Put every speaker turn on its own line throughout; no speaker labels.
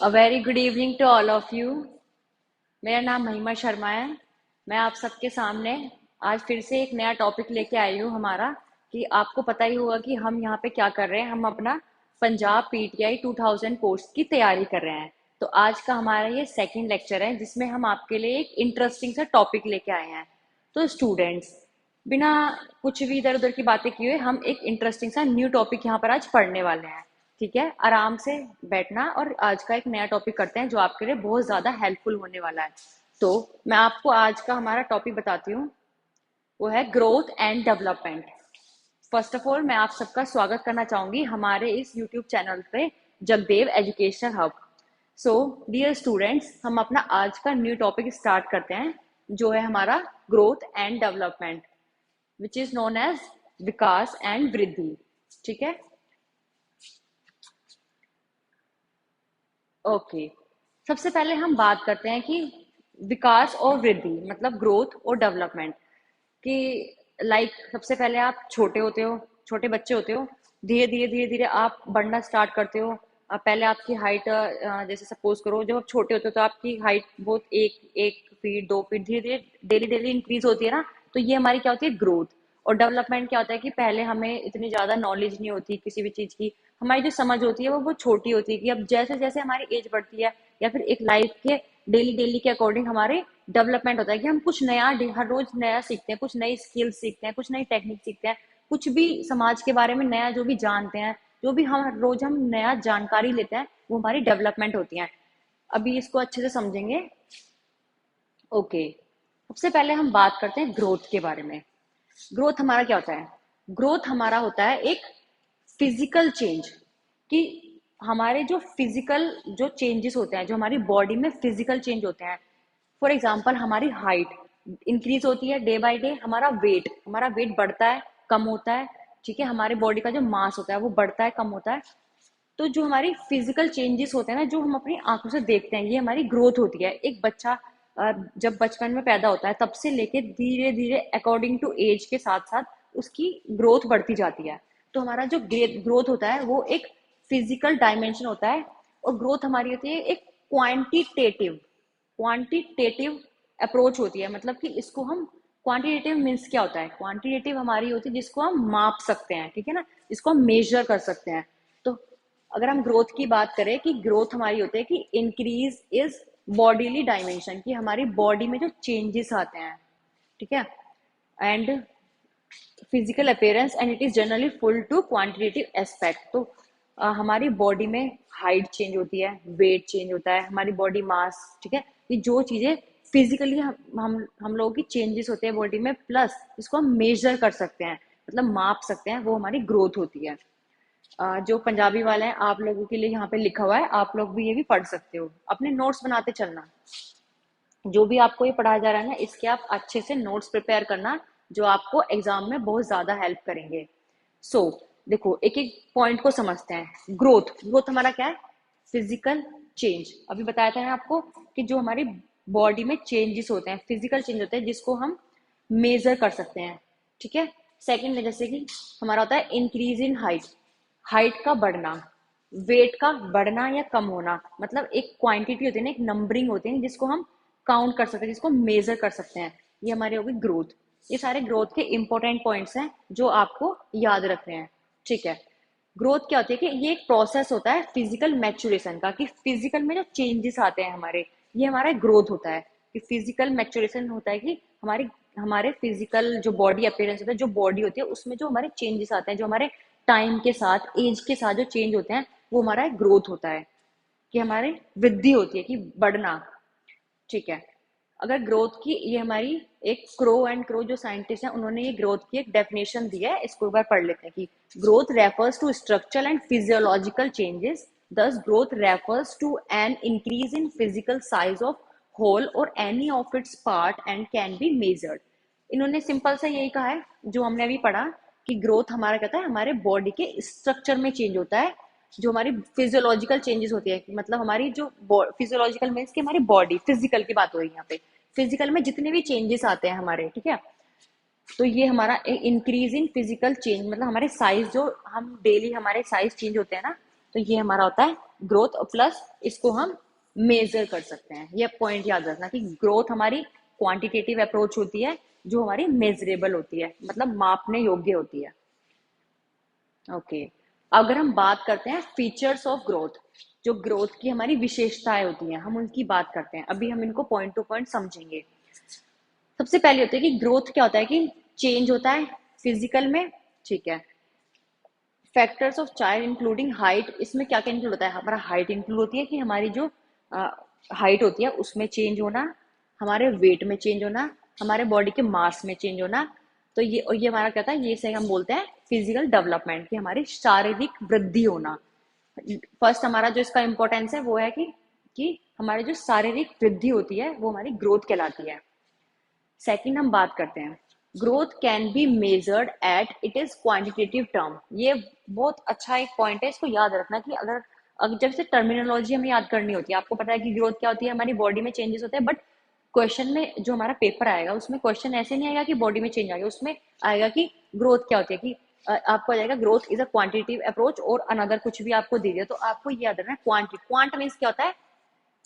A very good evening to all of you. मेरा नाम महिमा शर्मा है। मैं आप सबके सामने आज फिर से एक नया टॉपिक लेके आई हूँ हमारा। कि आपको पता ही होगा कि हम यहाँ पे क्या कर रहे हैं। हम अपना पंजाब पीटीआई 2000 पोस्ट की तैयारी कर रहे हैं। तो आज का हमारा ये सेकंड लेक्चर है जिसमें हम आपके लिए एक इंटरेस्टिंग सा टॉपिक लेके आए हैं। तो स्टूडेंट्स, बिना कुछ भी इधर उधर की बातें किए हुए हम एक इंटरेस्टिंग सा न्यू टॉपिक यहाँ पर आज पढ़ने वाले हैं। ठीक है, आराम से बैठना और आज का एक नया टॉपिक करते हैं जो आपके लिए बहुत ज्यादा हेल्पफुल होने वाला है। तो मैं आपको आज का हमारा टॉपिक बताती हूँ। वो है growth and development. First of all मैं आप सबका स्वागत करना चाहूंगी हमारे इस यूट्यूब चैनल पे, Jagdev education hub. So dear students, हम अपना आज का न्यू टॉपिक स्टार्ट करते हैं जो है हमारा growth and development, which is known as vikas and vriddhi. ठीक है, ओके। सबसे पहले हम बात करते हैं कि विकास और वृद्धि मतलब ग्रोथ और डेवलपमेंट कि सबसे पहले आप छोटे होते हो, छोटे बच्चे होते हो। धीरे धीरे आप बढ़ना स्टार्ट करते हो। पहले आपकी हाइट, जैसे सपोज करो जब आप छोटे होते हो तो आपकी हाइट बहुत एक एक फीट 2 फीट धीरे धीरे डेली डेली इंक्रीज होती है ना। तो ये हमारी क्या होती है, ग्रोथ। और डेवलपमेंट क्या होता है कि पहले हमें इतनी ज्यादा नॉलेज नहीं होती किसी भी चीज की। हमारी जो समझ होती है वो बहुत छोटी होती है कि अब जैसे जैसे हमारी एज बढ़ती है या फिर एक लाइफ के डेली डेली के अकॉर्डिंग हमारे डेवलपमेंट होता है कि हम कुछ नया हर रोज नया सीखते हैं, कुछ नई स्किल्स सीखते हैं, कुछ नई टेक्निक सीखते हैं, कुछ भी समाज के बारे में नया जो भी जानते हैं, जो भी हम हर रोज हम नया जानकारी लेते हैं, वो हमारी डेवलपमेंट होती है। अभी इसको अच्छे से समझेंगे। ओके, सबसे पहले हम बात करते हैं ग्रोथ के बारे में। ग्रोथ हमारा क्या होता है? ग्रोथ हमारा होता है एक फिजिकल चेंज। कि हमारे जो फिजिकल जो चेंजेस होते हैं, जो हमारी बॉडी में फिजिकल चेंज होते हैं। फॉर एग्जाम्पल हमारी हाइट इंक्रीज होती है डे बाय डे, हमारा वेट बढ़ता है, कम होता है। ठीक है, हमारे बॉडी का जो मास होता है वो बढ़ता है, कम होता है। तो जो हमारी फिजिकल चेंजेस होते हैं ना, जो हम अपनी आंखों से देखते हैं, ये हमारी ग्रोथ होती है। एक बच्चा जब बचपन में पैदा होता है तब से लेके धीरे धीरे अकॉर्डिंग टू एज के साथ साथ उसकी ग्रोथ बढ़ती जाती है। तो हमारा जो ग्रोथ होता है वो एक फिजिकल डायमेंशन होता है। और ग्रोथ हमारी होती है एक क्वांटिटेटिव क्वांटिटेटिव अप्रोच होती है। मतलब कि इसको हम क्वांटिटेटिव मीन्स क्या होता है? क्वांटिटेटिव हमारी होती है जिसको हम माप सकते हैं, ठीक है ना, इसको हम मेजर कर सकते हैं। तो अगर हम ग्रोथ की बात करें कि ग्रोथ हमारी होती है कि इंक्रीज इज बॉडीली डायमेंशन, कि हमारी बॉडी में जो चेंजेस आते हैं, ठीक है, and physical appearance and it is generally full to quantitative aspect. तो हमारी बॉडी में हाइट चेंज होती है, वेट चेंज होता है, हमारी बॉडी मास, ठीक है, ये जो चीजें फिजिकली हम लोगों की चेंजेस होते हैं बॉडी में, प्लस इसको हम मेजर कर सकते हैं, मतलब माप सकते हैं, वो हमारी ग्रोथ होती है। जो पंजाबी वाले हैं आप लोगों के लिए यहाँ पे लिखा हुआ है, आप लोग भी ये भी पढ़ सकते हो। अपने नोट्स बनाते चलना, जो भी आपको ये पढ़ाया जा रहा है ना, इसके आप अच्छे से नोट्स प्रिपेयर करना, जो आपको एग्जाम में बहुत ज्यादा हेल्प करेंगे। सो देखो, एक एक पॉइंट को समझते हैं। ग्रोथ ग्रोथ हमारा क्या है? Physical change. अभी बताया था ना आपको कि जो हमारी बॉडी में चेंजेस होते हैं, फिजिकल चेंज होते हैं जिसको हम मेजर कर सकते हैं। ठीक है, सेकंड है जैसे कि हमारा होता है इंक्रीज इन हाइट, हाइट का बढ़ना, वेट का बढ़ना या कम होना। मतलब एक क्वांटिटी होती है ना, एक नंबरिंग होती है जिसको हम काउंट कर सकते हैं, जिसको मेजर कर सकते हैं। ये हमारी होगी ग्रोथ। ये सारे ग्रोथ के इंपॉर्टेंट पॉइंट्स हैं जो आपको याद रखने हैं। ठीक है, ग्रोथ क्या होती है कि ये एक प्रोसेस होता है फिजिकल मैच्योरेशन का, कि फिजिकल में जो चेंजेस आते हैं हमारे, ये हमारा ग्रोथ होता है। कि फिजिकल मैच्योरेशन होता है कि हमारी हमारे फिजिकल जो बॉडी अपीयरेंस होता है, जो बॉडी होती है उसमें जो हमारे चेंजेस आते हैं, जो हमारे टाइम के साथ एज के साथ जो चेंज होते हैं, वो हमारा ग्रोथ होता है। कि हमारे वृद्धि होती है, कि बढ़ना। ठीक है, अगर ग्रोथ की ये हमारी एक क्रो जो साइंटिस्ट हैं उन्होंने ये ग्रोथ की एक डेफिनेशन दी है, इसको एक बार पढ़ लेते हैं कि growth refers to structural and physiological changes, thus growth refers to an increase in physical size of whole और any of its part and can be measured. इन्होंने सिंपल सा यही कहा है जो हमने अभी पढ़ा, कि ग्रोथ हमारा कहता है हमारे बॉडी के स्ट्रक्चर में चेंज होता है। जो हमारी फिजियोलॉजिकल चेंजेस होती है, मतलब हमारी जो फिजियोलॉजिकल मीन्स की हमारी बॉडी फिजिकल की बात हो रही है यहाँ पे, फिजिकल में जितने भी चेंजेस आते हैं हमारे, ठीक है, तो ये हमारा इंक्रीज इन फिजिकल चेंज, मतलब हमारे साइज, जो हम डेली हमारे साइज चेंज होते हैं ना, तो ये हमारा होता है ग्रोथ, प्लस इसको हम मेजर कर सकते हैं। ये पॉइंट याद रखना कि ग्रोथ हमारी क्वांटिटेटिव अप्रोच होती है जो हमारी मेजरेबल होती है, मतलब मापने योग्य होती है। ओके, अगर हम बात करते हैं फीचर्स ऑफ ग्रोथ, जो ग्रोथ की हमारी विशेषताएं होती हैं, हम उनकी बात करते हैं। अभी हम इनको पॉइंट टू पॉइंट समझेंगे। सबसे पहले होता है कि ग्रोथ क्या होता है कि चेंज होता है फिजिकल में, ठीक है। Factors of child including height, इसमें क्या क्या इंक्लूड होता है, हमारा हाइट इंक्लूड होती है कि हमारी जो हाइट होती है उसमें चेंज होना, हमारे वेट में चेंज होना, हमारे बॉडी के मास में चेंज होना। तो ये, और ये हमारा क्या था, ये से हम बोलते हैं फिजिकल डेवलपमेंट, की हमारी शारीरिक वृद्धि होना। फर्स्ट हमारा जो इसका इंपॉर्टेंस है वो है कि हमारी जो शारीरिक वृद्धि होती है वो हमारी ग्रोथ कहलाती है। सेकंड हम बात करते हैं, growth can be measured at it is quantitative term. ये बहुत अच्छा एक पॉइंट है, इसको याद रखना कि अगर जब से टर्मिनोलॉजी हमें याद करनी होती है, आपको पता है कि ग्रोथ क्या होती है, हमारी बॉडी में चेंजेस होते हैं, बट क्वेश्चन में जो हमारा पेपर आएगा उसमें क्वेश्चन ऐसे नहीं आएगा कि बॉडी में चेंज आएगा, उसमें आएगा कि ग्रोथ क्या होती है, कि आपको आ जाएगा growth is a quantitative approach और अनदर कुछ भी आपको दे दिया, तो आपको ये याद रखना है क्वांट मीन्स क्या होता है,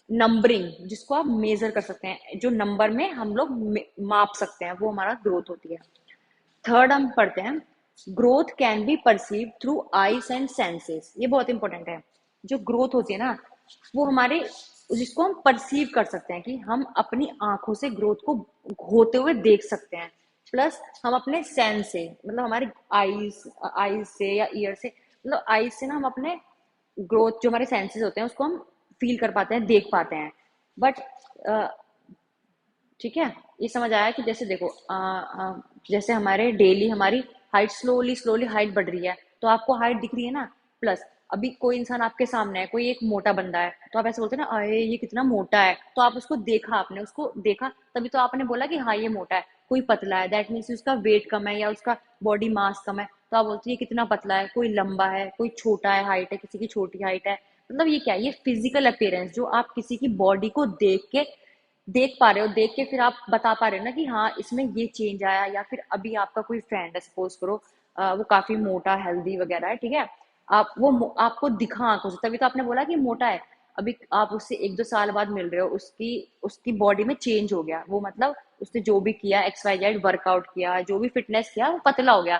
नंबरिंग, जिसको आप मेजर कर सकते हैं, जो नंबर में हम लोग माप सकते हैं, वो हमारा ग्रोथ होती है। थर्ड हम पढ़ते हैं, growth can be perceive through eyes and senses. ये बहुत इंपॉर्टेंट है। जो ग्रोथ होती है ना, वो हमारे, जिसको हम परसीव कर सकते हैं, कि हम अपनी आंखों से ग्रोथ को होते हुए देख सकते हैं, प्लस हम अपने सेंस से, मतलब हमारे आईज आईज से या ईयर से, मतलब आईज से ना हम अपने ग्रोथ, जो हमारे सेंसेस होते हैं उसको हम फील कर पाते हैं, देख पाते हैं। बट ठीक है, ये समझ आया कि जैसे देखो जैसे हमारे डेली हमारी हाइट स्लोली स्लोली हाइट बढ़ रही है, तो आपको हाइट दिख रही है ना, प्लस अभी कोई इंसान आपके सामने है, कोई एक मोटा बंदा है, तो आप ऐसे बोलते हैं ना, अरे ये कितना मोटा है, तो आप उसको देखा, आपने उसको देखा तभी तो आपने बोला कि हाँ ये मोटा है। कोई पतला है, दैट मीन्स उसका वेट कम है या उसका बॉडी मास कम है, तो आप बोलते हैं ये कितना पतला है। कोई लंबा है, कोई छोटा है, हाइट है, किसी की छोटी हाइट है, मतलब ये क्या है, ये फिजिकल अपीयरेंस, जो आप किसी की बॉडी को देख पा रहे हो, देख के फिर आप बता पा रहे हो ना कि हाँ इसमें ये चेंज आया। या फिर अभी आपका कोई फ्रेंड है, सपोज करो वो काफी मोटा हेल्दी वगैरह है, ठीक है, आप वो आपको दिखा आंखों से, तभी तो आपने बोला कि मोटा है। अभी आप उससे एक दो साल बाद मिल रहे हो, उसकी उसकी बॉडी में चेंज हो गया, वो मतलब उसने जो भी किया, एक्स वाई जेड वर्कआउट किया, जो भी फिटनेस किया, वो पतला हो गया।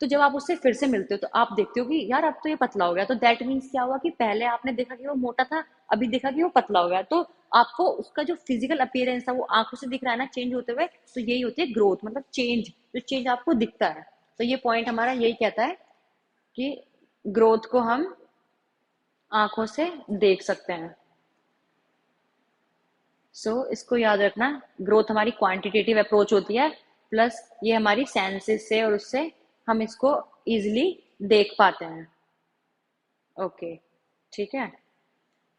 तो जब आप उससे फिर से मिलते हो तो आप देखते हो कि यार अब तो ये पतला हो गया, तो दैट मीन्स क्या हुआ कि पहले आपने देखा कि वो मोटा था, अभी देखा कि वो पतला हो गया। तो आपको उसका जो फिजिकल अपीयरेंस था वो आंखों से दिख रहा है ना चेंज होते हुए, तो यही होती है ग्रोथ, मतलब चेंज, जो चेंज आपको दिखता है। तो ये पॉइंट हमारा यही कहता है कि ग्रोथ को हम आंखों से देख सकते हैं। इसको याद रखना, ग्रोथ हमारी क्वांटिटेटिव अप्रोच होती है, प्लस ये हमारी सेंसेस से और उससे हम इसको इजिली देख पाते हैं। ओके, ठीक है,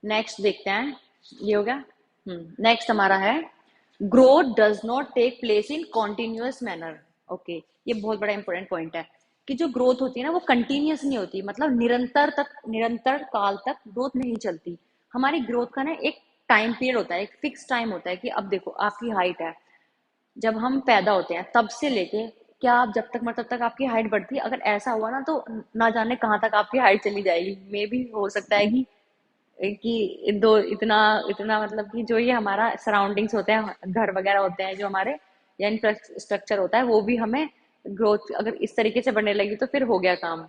नेक्स्ट देखते हैं, ये हो गया। नेक्स्ट हमारा है, growth does not take place in continuous manner. Okay, ये बहुत बड़ा इंपॉर्टेंट पॉइंट है कि जो ग्रोथ होती है ना वो कंटिन्यूअस नहीं होती, मतलब निरंतर काल तक ग्रोथ नहीं चलती। हमारी ग्रोथ का ना एक टाइम पीरियड होता है, एक फिक्स टाइम होता है, कि अब देखो आपकी हाइट है, जब हम पैदा होते हैं तब से लेके क्या आप जब तक मतलब तक आपकी हाइट बढ़ती है, अगर ऐसा हुआ ना तो ना जाने कहाँ तक आपकी हाइट चली जाएगी। मे भी हो सकता है कि दो इतना इतना मतलब कि जो ये हमारा सराउंडिंग्स होते हैं, घर वगैरह होते हैं जो हमारे, या इंफ्रास्ट्रक्चर होता है, वो भी हमें ग्रोथ अगर इस तरीके से बढ़ने लगी तो फिर हो गया काम।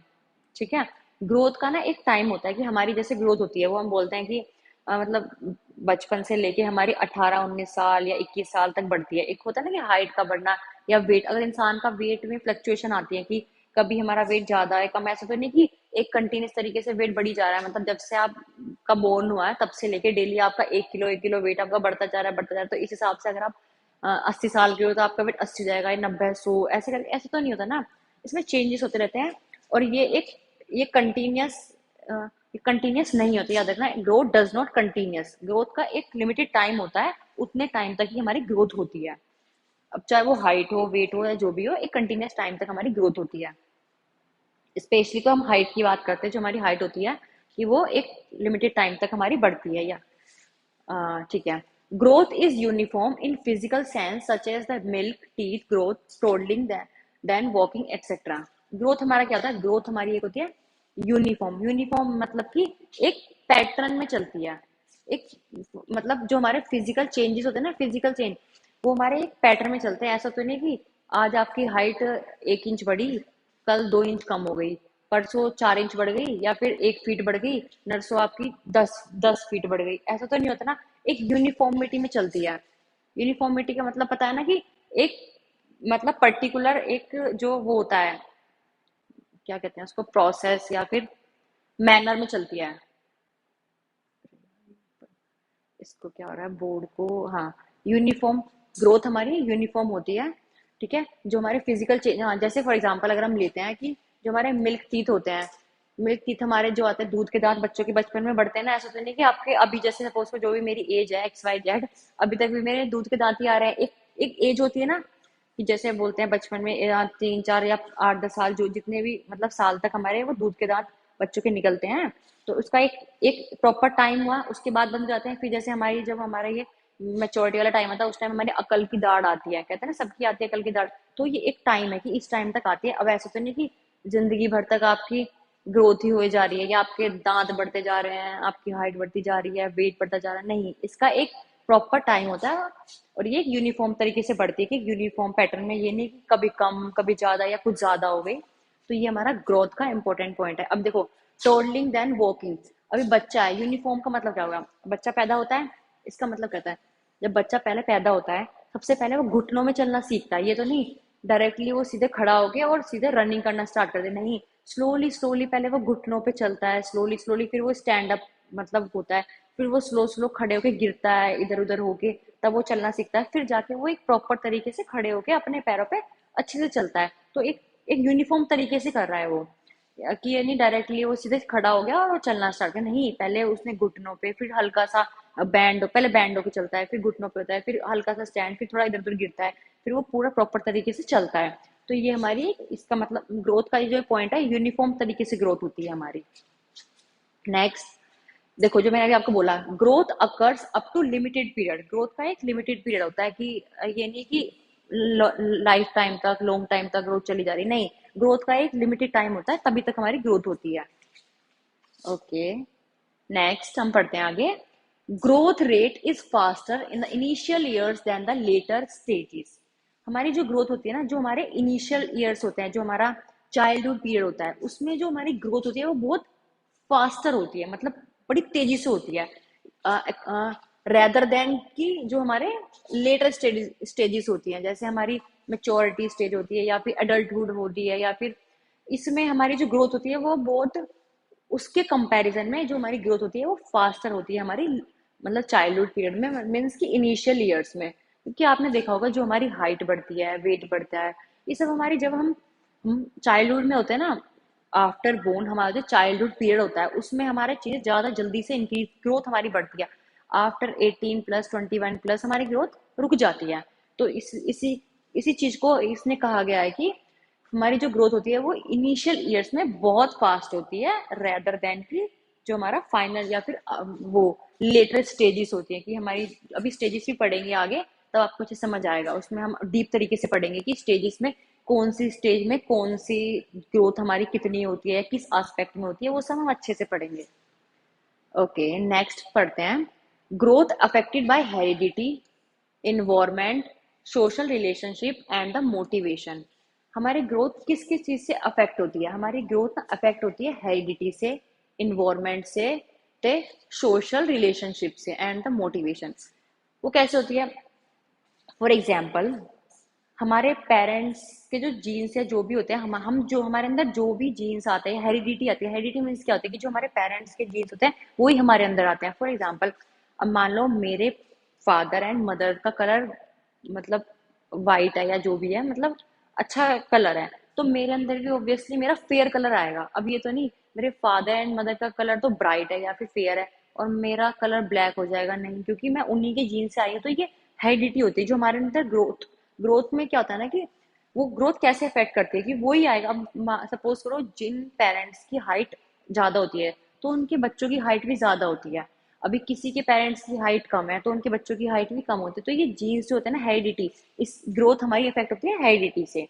ठीक है, ग्रोथ का ना एक टाइम होता है कि हमारी जैसे ग्रोथ होती है वो हम बोलते हैं कि मतलब बचपन से लेके हमारी 18-19 साल या 21 साल तक बढ़ती है। एक होता है ना कि हाइट का बढ़ना, या वेट, अगर इंसान का वेट में फ्लक्चुएशन आती है कि कभी हमारा वेट ज्यादा है कम, ऐसा तो नहीं कि एक कंटिन्यूस तरीके से वेट बढ़ी जा रहा है, मतलब जब से आप का बोर्न हुआ है तब से लेके डेली आपका 1 किलो वेट आपका बढ़ता जा रहा है, बढ़ता जा रहा है। तो इस हिसाब से अगर आप 80 साल के हो तो आपका वेट 80 जाएगा, 90, 100 ऐसे करके, ऐसे तो नहीं होता ना, इसमें चेंजेस होते रहते हैं। और ये कंटिन्यूस नहीं होती, याद रखना, growth does not continuous, growth का एक लिमिटेड टाइम होता है, उतने टाइम तक ही हमारी ग्रोथ होती है। अब चाहे वो हाइट हो, वेट हो, या जो भी हो, एक कंटिन्यूस टाइम तक हमारी ग्रोथ होती है। स्पेशली तो हम हाइट की बात करते हैं, जो हमारी हाइट होती है कि वो एक लिमिटेड टाइम तक हमारी बढ़ती है, या ठीक है। Growth is uniform in physical sense such as the milk teeth growth, toddling, then walking etcetera. Growth हमारा क्या होता है, ग्रोथ हमारी एक होती है यूनिफॉर्म, यूनिफॉर्म मतलब कि एक पैटर्न में चलती है। एक मतलब जो हमारे फिजिकल चेंजेस होते हैं ना, फिजिकल चेंज, वो हमारे एक पैटर्न में चलते हैं। ऐसा तो नहीं कि आज आपकी हाइट 1 इंच बढ़ी, कल 2 इंच कम हो गई, परसों 4 इंच बढ़ गई, या फिर 1 फीट बढ़ गई, नरसों आपकी 10 फीट बढ़ गई। ऐसा तो नहीं होता ना, एक यूनिफॉर्मिटी में चलती है। यूनिफॉर्मिटी का मतलब पता है ना कि एक मतलब पर्टिकुलर एक जो वो होता है, क्या कहते हैं उसको, प्रोसेस या फिर मैनर में चलती है। इसको क्या हो रहा है बोर्ड को, हाँ, यूनिफॉर्म, ग्रोथ हमारी यूनिफॉर्म होती है। ठीक है, जो हमारे फिजिकल चेंज, हाँ, जैसे फॉर एग्जांपल अगर हम लेते हैं कि जो हमारे मिल्क टीथ होते हैं, मिल्क टीथ हमारे जो आते हैं, दूध के दांत बच्चों के बचपन में बढ़ते हैं ना। ऐसा तो नहीं कि आपके अभी जैसे सपोज को जो भी मेरी एज है XYZ, अभी तक भी मेरे दूध के दांत ही आ रहे हैं। एक एक एज होती है ना कि जैसे बोलते हैं बचपन में 3 4 या 8 10 साल, जो जितने भी मतलब साल तक हमारे वो दूध के दांत बच्चों के निकलते हैं, तो उसका एक एक प्रॉपर टाइम हुआ, उसके बाद बन जाते हैं। फिर जैसे हमारी जब हमारा ये मेच्योरिटी वाला टाइम आता है, उस टाइम हमारी अकल की दाढ़ आती है, कहते हैं ना सबकी आती है अकल की दाढ़। तो ये एक टाइम है कि इस टाइम तक आती है। अब ऐसा तो नहीं कि जिंदगी भर तक आपकी ग्रोथ ही हुई जा रही है, या आपके दांत बढ़ते जा रहे हैं, आपकी हाइट बढ़ती जा रही है, वेट बढ़ता जा रहा है, नहीं, इसका एक प्रॉपर टाइम होता है। और ये यूनिफॉर्म तरीके से बढ़ती है कि यूनिफॉर्म पैटर्न में, ये नहीं कि कभी कम कभी ज्यादा या कुछ ज्यादा हो गई। तो ये हमारा ग्रोथ का इंपॉर्टेंट पॉइंट है। अब देखो, टोडलिंग देन वॉकिंग। अभी बच्चा है, यूनिफॉर्म का मतलब क्या होगा, बच्चा पैदा होता है, इसका मतलब कहता है जब बच्चा पहले पैदा होता है, सबसे पहले वो घुटनों में चलना सीखता है। ये तो नहीं डायरेक्टली वो सीधे खड़ा होके और सीधे रनिंग करना स्टार्ट कर दे, नहीं, स्लोली स्लोली पहले वो घुटनों पे चलता है, स्लोली स्लोली फिर वो स्टैंड अप मतलब होता है, फिर वो स्लो स्लो खड़े होके गिरता है इधर उधर होके, तब वो चलना सीखता है, फिर जाके वो एक प्रॉपर तरीके से खड़े होके अपने पैरों पे अच्छे से चलता है। तो एक एक यूनिफॉर्म तरीके से कर रहा है वो, कि यानी डायरेक्टली वो सीधे खड़ा हो गया और वो चलना स्टार्ट किया, नहीं, पहले उसने घुटनों पे, फिर हल्का सा बैंड, पहले बैंड होके चलता है, फिर घुटनों पे होता है, फिर हल्का सा स्टैंड, फिर थोड़ा इधर उधर गिरता है, फिर वो पूरा प्रॉपर तरीके से चलता है। तो ये हमारी इसका मतलब ग्रोथ का ये जो पॉइंट है, यूनिफॉर्म तरीके से ग्रोथ होती है हमारी। नेक्स्ट, देखो जो मैंने अभी आपको बोला, growth occurs up to limited period. Growth का एक लिमिटेड पीरियड होता है कि ये नहीं कि लाइफ टाइम तक, लॉन्ग टाइम तक ग्रोथ चली जा रही, नहीं, ग्रोथ का एक लिमिटेड टाइम होता है, तभी तक हमारी ग्रोथ होती है। ओके, नेक्स्ट हम पढ़ते हैं आगे। Growth rate is faster in the initial years than the later stages. हमारी जो ग्रोथ होती है ना, जो हमारे इनिशियल ईयर्स होते हैं, जो हमारा चाइल्डहुड पीरियड होता है, उसमें जो हमारी ग्रोथ होती है वो बहुत फास्टर होती है, मतलब बड़ी तेजी से होती है, रेदर देन कि जो हमारे लेटर स्टेजेस होती हैं, जैसे हमारी मेच्योरिटी स्टेज होती है, या फिर अडल्टहुड होती है, या फिर इसमें हमारी जो ग्रोथ होती है वो बहुत, उसके कंपैरिजन में जो हमारी ग्रोथ होती है वो फास्टर होती है हमारी मतलब चाइल्डहुड पीरियड में, मीन्स की इनिशियल ईयर्स में। क्योंकि आपने देखा होगा जो हमारी हाइट बढ़ती है, वेट बढ़ता है, ये सब हमारी जब हम चाइल्डहुड में होते हैं ना, आफ्टर बोर्न हमारा जो चाइल्डहुड पीरियड होता है, उसमें हमारे चीजें ज्यादा जल्दी से इंक्रीज, ग्रोथ हमारी बढ़ती है। आफ्टर 18 प्लस 21 प्लस हमारी ग्रोथ रुक जाती है। तो इसी इसी चीज को इसने कहा गया है कि हमारी जो ग्रोथ होती है वो इनिशियल ईयर्स में बहुत फास्ट होती है, रेदर देन की जो हमारा फाइनल या फिर वो लेटर स्टेजेस होती है। कि हमारी अभी स्टेजेस भी पढ़ेंगे आगे, तब आपको अच्छे समझ आएगा, उसमें हम डीप तरीके से पढ़ेंगे कि स्टेजेस में कौन सी स्टेज में कौन सी ग्रोथ हमारी कितनी होती है, किस एस्पेक्ट में होती है, वो सब हम अच्छे से पढ़ेंगे। ओके, नेक्स्ट पढ़ते हैं। Growth affected by heredity, environment, social relationship and the motivation. हमारी ग्रोथ किस किस चीज से अफेक्ट होती है, हमारी ग्रोथ अफेक्ट होती है हेरिडिटी से, इन्वायरमेंट से, ते सोशल रिलेशनशिप से एंड द मोटिवेशन। वो कैसे होती है, फॉर एग्जाम्पल हमारे पेरेंट्स के जो जीन्स या जो भी होते हैं, हम जो हमारे अंदर जो भी जीन्स आते हैं, हेरिडिटी आती है। हेरिडिटी मीन्स क्या होती है कि जो हमारे पेरेंट्स के जीन्स होते हैं वही हमारे अंदर आते हैं। फॉर एग्जाम्पल, अब मान लो मेरे फादर एंड मदर का कलर मतलब वाइट है या जो भी है, मतलब अच्छा कलर है, तो मेरे अंदर भी ऑब्वियसली मेरा फेयर कलर आएगा। अब ये तो नहीं मेरे फादर एंड मदर का कलर तो ब्राइट है या फिर फेयर है और मेरा कलर ब्लैक हो जाएगा, नहीं, क्योंकि मैं उन्हीं के जीन से आई हूँ। तो ये हेरिडिटी होती है जो हमारे अंदर ग्रोथ, ग्रोथ में क्या होता है ना कि वो ग्रोथ कैसे अफेक्ट करती है कि वही आएगा। अब सपोज करो जिन पेरेंट्स की हाइट ज्यादा होती है तो उनके बच्चों की हाइट भी ज्यादा होती है। अभी किसी के पेरेंट्स की हाइट कम है तो उनके बच्चों की हाइट भी कम होती है। तो ये जीन्स जो होते हैं ना, हेरिडिटी, इस ग्रोथ हमारी अफेक्ट होती है हेरिडिटी से।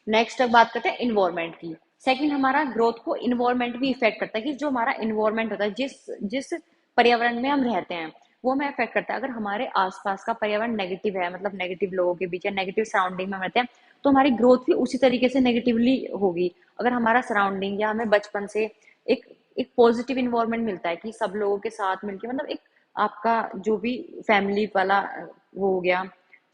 नेक्स्ट अब बात करते हैं इन्वायरमेंट की। सेकंड, हमारा ग्रोथ को इन्वायरमेंट भी इफेक्ट करता है, कि जो हमारा इन्वायरमेंट होता है, जिस जिस पर्यावरण में हम रहते हैं, वो हमें अफेक्ट करता है। अगर हमारे आसपास का पर्यावरण नेगेटिव है, मतलब नेगेटिव लोगों के बीच या नेगेटिव सराउंडिंग में हम रहते हैं, तो हमारी ग्रोथ भी उसी तरीके से नेगेटिवली होगी। अगर हमारा सराउंडिंग या हमें बचपन से एक एक पॉजिटिव इन्वायरमेंट मिलता है, कि सब लोगों के साथ मिलके, मतलब एक आपका जो भी फैमिली वाला वो हो गया,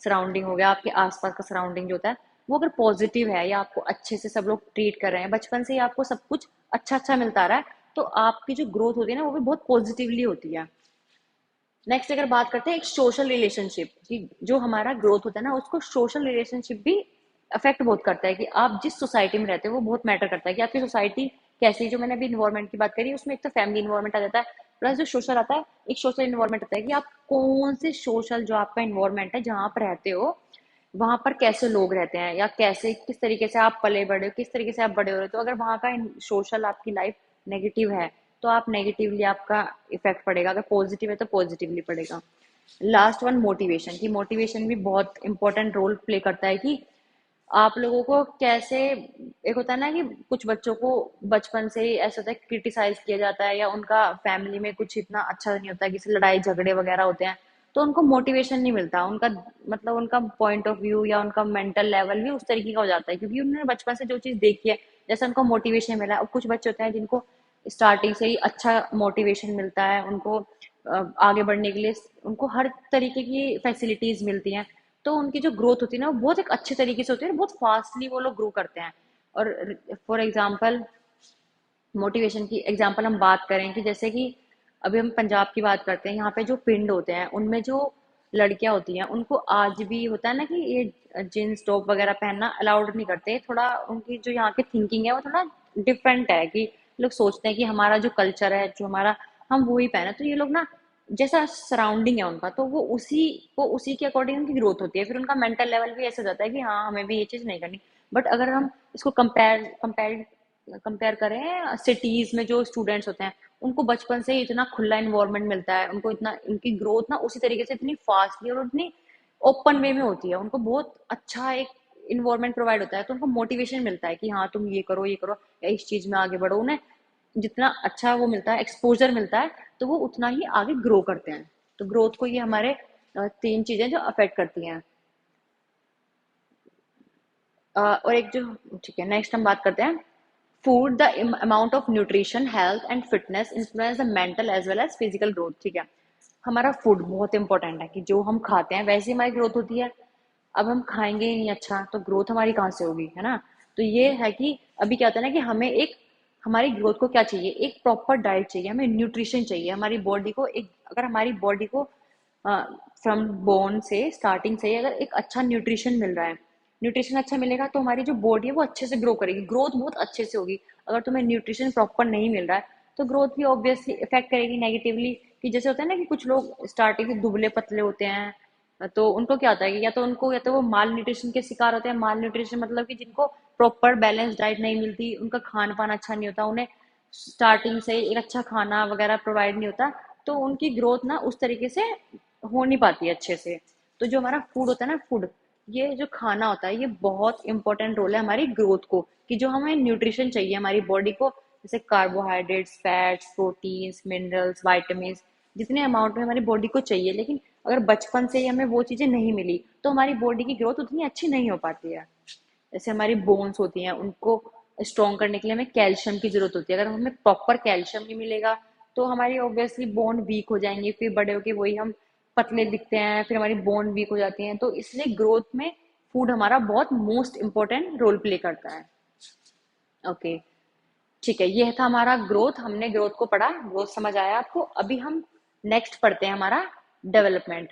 सराउंडिंग हो गया, आपके आसपास का सराउंडिंग जो होता है, वो अगर पॉजिटिव है या आपको अच्छे से सब लोग ट्रीट कर रहे हैं, बचपन से ही आपको सब कुछ अच्छा अच्छा मिलता रहा है, तो आपकी जो ग्रोथ होती है ना, वो भी बहुत पॉजिटिवली होती है। नेक्स्ट अगर बात करते हैं एक सोशल रिलेशनशिप की, जो हमारा ग्रोथ होता है ना, उसको सोशल रिलेशनशिप भी अफेक्ट बहुत करता है, कि आप जिस सोसाइटी में रहते हो वो बहुत मैटर करता है, कि आपकी सोसाइटी कैसी, जो मैंने अभी इन्वायरमेंट की बात करी, उसमें एक तो फैमिली इन्वायरमेंट आ जाता है, प्लस जो सोशल आता है, एक सोशल इन्वायरमेंट आता है, कि आप कौन से सोशल, जो आपका इन्वायरमेंट है जहाँ पर रहते हो, वहां पर कैसे लोग रहते हैं, या कैसे किस तरीके से आप पले बड़े हो, किस तरीके से आप बड़े हो रहे हो। तो अगर वहाँ का सोशल आपकी लाइफ नेगेटिव है, तो आप नेगेटिवली आपका इफेक्ट पड़ेगा, अगर पॉजिटिव है तो पॉजिटिवली पड़ेगा। लास्ट वन, मोटिवेशन, की मोटिवेशन भी बहुत इंपॉर्टेंट रोल प्ले करता है, कि आप लोगों को कैसे, एक होता है ना कि कुछ बच्चों को बचपन से ही ऐसा होता है, क्रिटिसाइज किया जाता है, या उनका फैमिली में कुछ इतना अच्छा नहीं होता, किसी लड़ाई झगड़े वगैरह होते हैं, तो उनको मोटिवेशन नहीं मिलता, उनका मतलब उनका पॉइंट ऑफ व्यू या उनका मेंटल लेवल भी उस तरीके का हो जाता है, क्योंकि उन्होंने बचपन से जो चीज देखी है, जैसे उनको मोटिवेशन मिला है। और कुछ बच्चे होते हैं जिनको स्टार्टिंग से ही अच्छा मोटिवेशन मिलता है, उनको आगे बढ़ने के लिए उनको हर तरीके की फैसिलिटीज मिलती हैं, तो उनकी जो ग्रोथ होती है ना, वो बहुत एक अच्छे तरीके से होती है, बहुत फास्टली वो लोग ग्रो करते हैं। और फॉर एग्जाम्पल, मोटिवेशन की एग्जाम्पल हम बात करें, कि जैसे कि अभी हम पंजाब की बात करते हैं, यहाँ पे जो पिंड होते हैं, उनमें जो लड़कियां होती हैं, उनको आज भी होता है ना कि ये जीन्स टॉप वगैरह पहनना अलाउड नहीं करते, थोड़ा उनकी जो यहाँ की थिंकिंग है वो थोड़ा डिफरेंट है, कि लोग सोचते हैं कि हमारा जो कल्चर है, जो हमारा, हम वही पहने, तो ये लोग ना, जैसा सराउंडिंग है उनका, तो वो उसी के अकॉर्डिंग उनकी ग्रोथ होती है, फिर उनका मेंटल लेवल भी ऐसा हो जाता है कि हाँ, हमें भी ये चीज नहीं करनी। बट अगर हम इसको कंपेयर करें सिटीज में, जो स्टूडेंट्स होते हैं, उनको बचपन से ही इतना खुला इन्वायरमेंट मिलता है, उनको इतना, उनकी ग्रोथ ना उसी तरीके से इतनी फास्टली और इतनी ओपन वे में होती है, उनको बहुत अच्छा एक इन्वायरमेंट प्रोवाइड होता है, तो उनको मोटिवेशन मिलता है कि हाँ, तुम ये करो या इस चीज में आगे बढ़ो। उन्हें जितना अच्छा वो मिलता है, एक्सपोजर मिलता है, तो वो उतना ही आगे ग्रो करते हैं। तो ग्रोथ को ये हमारे तीन चीजें जो अफेक्ट करती हैं। और एक जो, ठीक है, नेक्स्ट हम बात करते हैं food, the amount of nutrition, health and fitness influence the mental as well as physical growth. ठीक है, हमारा फूड बहुत इंपॉर्टेंट है, कि जो हम खाते हैं वैसे ही हमारी ग्रोथ होती है। अब हम खाएंगे ही नहीं अच्छा, तो ग्रोथ हमारी कहाँ से होगी, है ना। तो ये है कि अभी क्या होता है ना, कि हमें एक, हमारी ग्रोथ को क्या चाहिए, एक प्रॉपर डाइट चाहिए, हमें न्यूट्रिशन चाहिए हमारी बॉडी को। एक, अगर हमारी बॉडी को फ्रॉम बोन से, स्टार्टिंग से ही अगर एक अच्छा न्यूट्रिशन मिल रहा है, न्यूट्रिशन अच्छा मिलेगा, तो हमारी जो बॉडी है वो अच्छे से ग्रो करेगी, ग्रोथ बहुत अच्छे से होगी। अगर तुम्हें न्यूट्रिशन प्रॉपर नहीं मिल रहा है, तो ग्रोथ भी ऑब्वियसली इफेक्ट करेगी नेगेटिवली। कि जैसे होता है ना कि कुछ लोग स्टार्टिंग से दुबले पतले होते हैं, तो उनको क्या होता है कि या तो वो माल न्यूट्रिशन के शिकार होते हैं। माल न्यूट्रिशन मतलब कि जिनको प्रॉपर बैलेंस डाइट नहीं मिलती, उनका खान पान अच्छा नहीं होता, उन्हें स्टार्टिंग से एक अच्छा खाना वगैरह प्रोवाइड नहीं होता, तो उनकी ग्रोथ ना उस तरीके से हो नहीं पाती है अच्छे से। तो जो हमारा फूड होता है ना, फूड, ये जो खाना होता है, ये बहुत इंपॉर्टेंट रोल है हमारी ग्रोथ को, कि जो हमें न्यूट्रिशन चाहिए हमारी बॉडी को, जैसे carbohydrates, fats, proteins, minerals, vitamin, जितने अमाउंट में हमारी बॉडी को चाहिए। लेकिन अगर बचपन से ही हमें वो चीजें नहीं मिली, तो हमारी बॉडी की ग्रोथ उतनी अच्छी नहीं हो पाती है। जैसे हमारी बोन्स होती हैं, उनको स्ट्रॉन्ग करने के लिए हमें कैल्शियम की जरूरत होती है। अगर हमें प्रॉपर कैल्शियम नहीं मिलेगा, तो हमारी ऑब्वियसली बोन वीक हो जाएंगी, फिर बड़े होके वही हम पतले दिखते हैं, फिर हमारी बोन वीक हो जाती है। तो इसलिए ग्रोथ में फूड हमारा बहुत मोस्ट इंपॉर्टेंट रोल प्ले करता है। ओके, ठीक है, ये था हमारा ग्रोथ, हमने ग्रोथ को पढ़ा, ग्रोथ समझ आया आपको। अभी हम नेक्स्ट पढ़ते हैं हमारा डेवलपमेंट।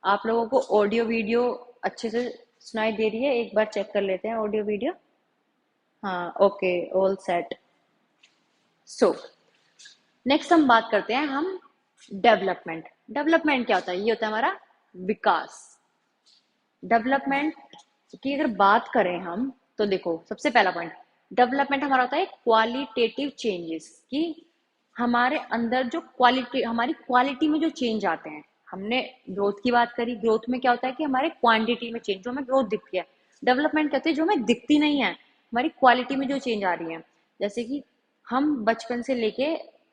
आप लोगों को ऑडियो वीडियो अच्छे से सुनाई दे रही है? एक बार चेक कर लेते हैं ऑडियो वीडियो। हाँ, okay, all set. So next हम बात करते हैं हम डेवलपमेंट। डेवलपमेंट क्या होता है? ये होता है हमारा विकास। डेवलपमेंट की अगर बात करें हम, तो देखो, सबसे पहला पॉइंट, डेवलपमेंट हमारा होता है क्वालिटेटिव चेंजेस, कि हमारे अंदर जो क्वालिटी, हमारी क्वालिटी में जो चेंज आते हैं। हमने ग्रोथ की बात करी, ग्रोथ में क्या होता है कि हमारे क्वांटिटी में चेंज, जो हमें ग्रोथ दिखती है। डेवलपमेंट कहते हैं जो हमें दिखती नहीं है, हमारी क्वालिटी में जो चेंज आ रही है, जैसे कि हम बचपन से लेके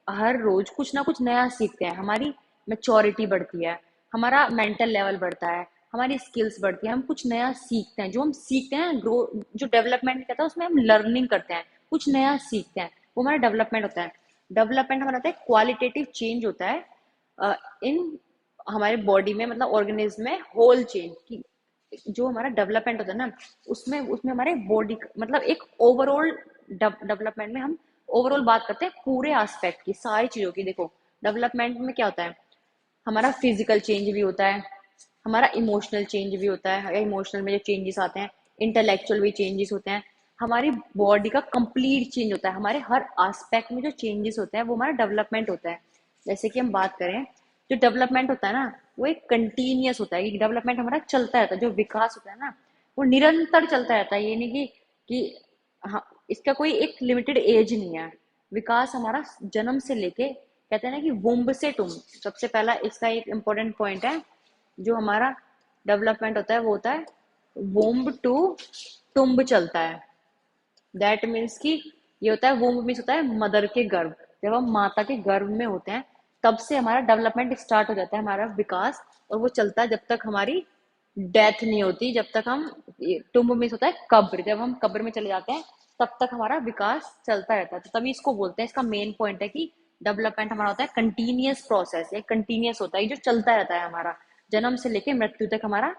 हर रोज कुछ ना कुछ नया सीखते हैं, हमारी मेच्योरिटी बढ़ती है, हमारा मेंटल लेवल बढ़ता है, हमारी स्किल्स बढ़ती है, हम कुछ नया सीखते हैं, जो हम सीखते हैं ग्रो, जो डेवलपमेंट कहता है उसमें हम लर्निंग करते हैं, कुछ नया सीखते हैं, वो हमारा डेवलपमेंट होता है। डेवलपमेंट हमारा होता है क्वालिटेटिव चेंज होता है इन हमारे बॉडी में, मतलब ऑर्गेनिज्म में होल चेंज की, जो हमारा डेवलपमेंट होता है ना, उसमें उसमें हमारे बॉडी मतलब एक ओवरऑल डेवलपमेंट में हम ओवरऑल बात करते हैं पूरे एस्पेक्ट की, सारी चीजों की। देखो डेवलपमेंट में क्या होता है, हमारा फिजिकल चेंज भी होता है, हमारा इमोशनल चेंज भी होता है, या इमोशनल में जो चेंजेस आते हैं, इंटेलेक्चुअल भी चेंजेस होते हैं, हमारी बॉडी का कंप्लीट चेंज होता है, हमारे हर एस्पेक्ट में जो चेंजेस होते हैं वो हमारा डेवलपमेंट होता है। जैसे कि हम बात करें, जो डेवलपमेंट होता है ना, वो एक कंटिन्यूअस होता है, डेवलपमेंट हमारा चलता रहता है, जो विकास होता है ना वो निरंतर चलता रहता है, ये नहीं कि हाँ, इसका कोई एक लिमिटेड एज नहीं है। विकास हमारा जन्म से लेके, कहते हैं ना कि वुम्ब से टुम्ब, सबसे पहला इसका एक इम्पोर्टेंट पॉइंट है, जो हमारा डेवलपमेंट होता है वो होता है वुम्ब टू टुम्ब चलता है। दैट मीन्स कि ये होता है, वुम्ब मीन्स होता है मदर के गर्भ, जब हम माता के गर्भ में होते हैं तब से हमारा डेवलपमेंट स्टार्ट हो जाता है, हमारा विकास, और वो चलता है जब तक हमारी डेथ नहीं होती, जब तक हम, टुम्ब मीन्स होता है कब्र, जब हम कब्र में चले जाते हैं तब तक हमारा विकास चलता रहता है, तो तभी इसको बोलते हैं, इसका मेन पॉइंट है कि डेवलपमेंट हमारा होता है कंटिन्यूअस प्रोसेस, ये कंटिन्यूअस होता है, जो चलता रहता है हमारा जन्म से लेके मृत्यु तक, हमारा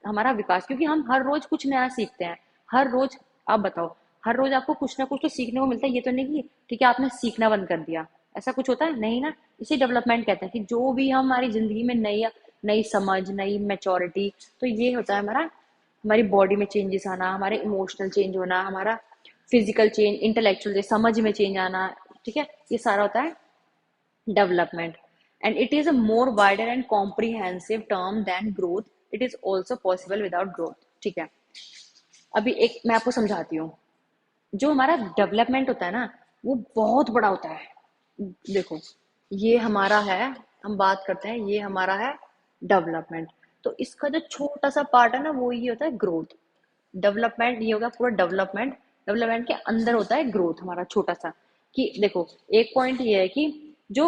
हमारा विकास, क्योंकि हम हर रोज कुछ नया सीखते हैं, हर रोज। आप बताओ, हर रोज आपको कुछ ना कुछ तो सीखने को मिलता है, ये तो नहीं कि ठीक है आपने सीखना बंद कर दिया, ऐसा कुछ होता है नहीं ना। इसे डेवलपमेंट कहते हैं कि जो भी हम हमारी जिंदगी में नई नई समझ, नई मैच्योरिटी, तो ये होता है हमारा, हमारी बॉडी में चेंजेस आना, हमारे इमोशनल चेंज होना, हमारा फिजिकल चेंज, इंटेलेक्चुअल चेंज, समझ में चेंज आना, ठीक है, ये सारा होता है development. And it is a more wider and comprehensive term than growth. It is also possible without growth. ठीक है, अभी एक मैं आपको समझाती हूँ। जो हमारा डेवलपमेंट होता है ना, वो बहुत बड़ा होता है। देखो, ये हमारा है, हम बात करते हैं, ये हमारा है डेवलपमेंट, तो इसका जो छोटा सा पार्ट है ना, वो ये होता है ग्रोथ। डेवलपमेंट ये होगा पूरा डेवलपमेंट, डेवलपमेंट के अंदर होता है ग्रोथ हमारा छोटा सा। कि देखो, एक पॉइंट ये है कि जो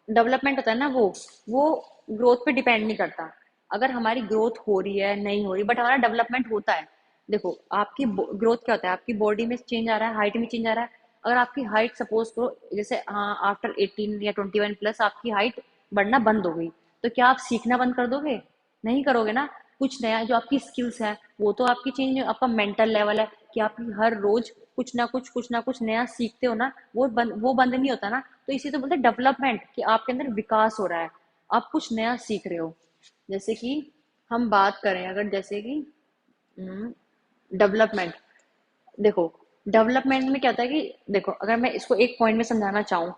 डेवलपमेंट होता है ना, वो ग्रोथ पे डिपेंड नहीं करता, अगर हमारी ग्रोथ हो रही है नहीं हो रही, बट हमारा डेवलपमेंट होता है। देखो, आपकी ग्रोथ क्या होता है, आपकी बॉडी में चेंज आ रहा है, हाइट में चेंज आ रहा है। अगर आपकी हाइट सपोज करो, जैसे हाँ आफ्टर 18 या 21 प्लस आपकी हाइट बढ़ना बंद हो गई, तो क्या आप सीखना बंद कर दोगे? नहीं करोगे ना। कुछ नया, जो आपकी स्किल्स है वो तो आपकी चेंज, आपका मेंटल लेवल है कि आप हर रोज कुछ ना कुछ नया सीखते हो ना, वो बंद नहीं होता ना। तो इसी तो बोलते हैं डेवलपमेंट, कि आपके अंदर विकास हो रहा है, आप कुछ नया सीख रहे हो। जैसे कि हम बात करें, अगर जैसे कि डेवलपमेंट, देखो डेवलपमेंट में क्या होता है कि देखो, अगर मैं इसको एक पॉइंट में समझाना चाहूँ,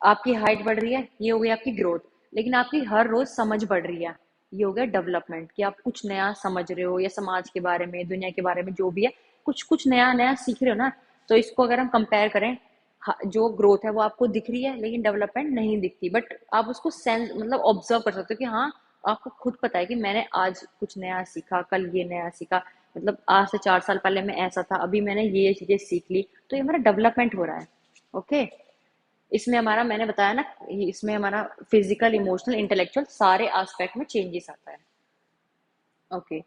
आपकी हाइट बढ़ रही है, ये हो गई आपकी ग्रोथ, लेकिन आपकी हर रोज समझ बढ़ रही है, ये हो गया डेवलपमेंट, कि आप कुछ नया समझ रहे हो, या समाज के बारे में, दुनिया के बारे में, जो भी है, कुछ कुछ नया नया सीख रहे हो ना। तो इसको अगर हम कंपेयर करें, जो ग्रोथ है वो आपको दिख रही है, लेकिन डेवलपमेंट नहीं दिखती, बट आप उसको सेंस मतलब ऑब्जर्व कर सकते हो कि हाँ, आपको खुद पता है कि मैंने आज कुछ नया सीखा, कल ये नया सीखा, मतलब आज से 4 साल पहले मैं ऐसा था, अभी मैंने ये चीजें सीख ली, तो ये हमारा डेवलपमेंट हो रहा है। ओके, इसमें हमारा, मैंने बताया ना, इसमें हमारा फिजिकल, इमोशनल, इंटेलेक्चुअल सारे एस्पेक्ट में चेंजेस आता है। ओके,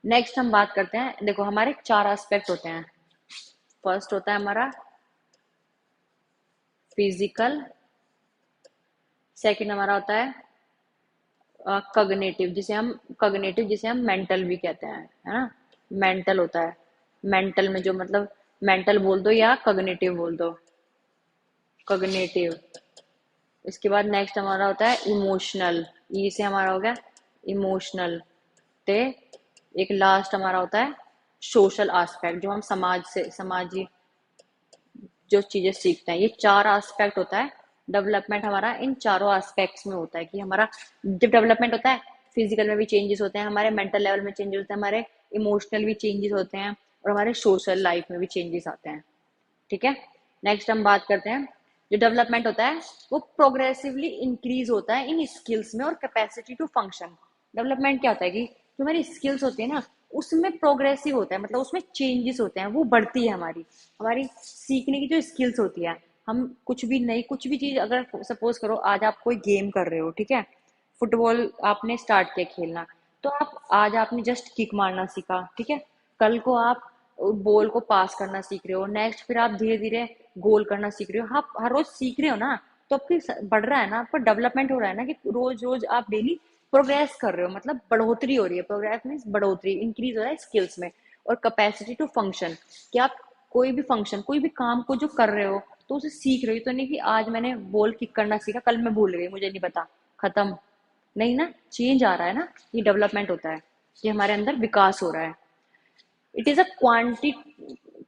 नेक्स्ट हम बात करते हैं। देखो, हमारे 4 एस्पेक्ट होते हैं। फर्स्ट होता है हमारा फिजिकल, सेकंड हमारा होता है कग्नेटिव, जिसे हम मेंटल भी कहते हैं, है ना। मेंटल होता है, मेंटल में जो मतलब, मेंटल बोल दो या कग्नेटिव बोल दो, कग्नेटिव। इसके बाद नेक्स्ट हमारा होता है इमोशनल, ई से हमारा हो गया इमोशनल। ते एक लास्ट हमारा होता है सोशल एस्पेक्ट, जो हम समाजी जो चीजें सीखते हैं। ये 4 एस्पेक्ट होता है डेवलपमेंट हमारा, इन चारों एस्पेक्ट्स में होता है कि हमारा जब डेवलपमेंट होता है, फिजिकल में भी चेंजेस होते हैं, हमारे मेंटल लेवल में चेंजेस होते हैं, हमारे इमोशनल भी चेंजेस होते हैं, और हमारे सोशल लाइफ में भी चेंजेस आते हैं। ठीक है, नेक्स्ट हम बात करते हैं, जो डेवलपमेंट होता है वो प्रोग्रेसिवली इंक्रीज होता है इन स्किल्स में और कैपेसिटी टू फंक्शन। डेवलपमेंट क्या होता है कि जो हमारी स्किल्स होती है ना, उसमें प्रोग्रेसिव होता है, मतलब उसमें चेंजेस होते हैं, वो बढ़ती है हमारी हमारी सीखने की जो स्किल्स होती है। हम कुछ भी नई कुछ भी चीज, अगर सपोज करो आज आप कोई गेम कर रहे हो, ठीक है, फुटबॉल आपने स्टार्ट किया खेलना, तो आप आज आपने जस्ट किक मारना सीखा, ठीक है, कल को आप बॉल को पास करना सीख रहे हो, नेक्स्ट फिर आप धीरे धीरे गोल करना सीख रहे हो, आप हर रोज सीख रहे हो ना, तो आपकी बढ़ रहा है ना, आपका डेवलपमेंट हो रहा है ना, कि रोज रोज आप डेली प्रोग्रेस कर रहे हो, मतलब बढ़ोतरी हो रही है, प्रोग्रेस मीन्स बढ़ोतरी, इंक्रीज हो रहा है स्किल्स में। और कैपेसिटी टू फंक्शन, कि आप कोई भी फंक्शन, कोई भी काम को जो कर रहे हो, तो उसे सीख रहे हो, तो नहीं कि आज मैंने बॉल किक करना सीखा, कल मैं भूल गई, मुझे नहीं पता, खत्म। नहीं ना, चेंज आ रहा है ना, ये डेवलपमेंट होता है, ये हमारे अंदर विकास हो रहा है। It is a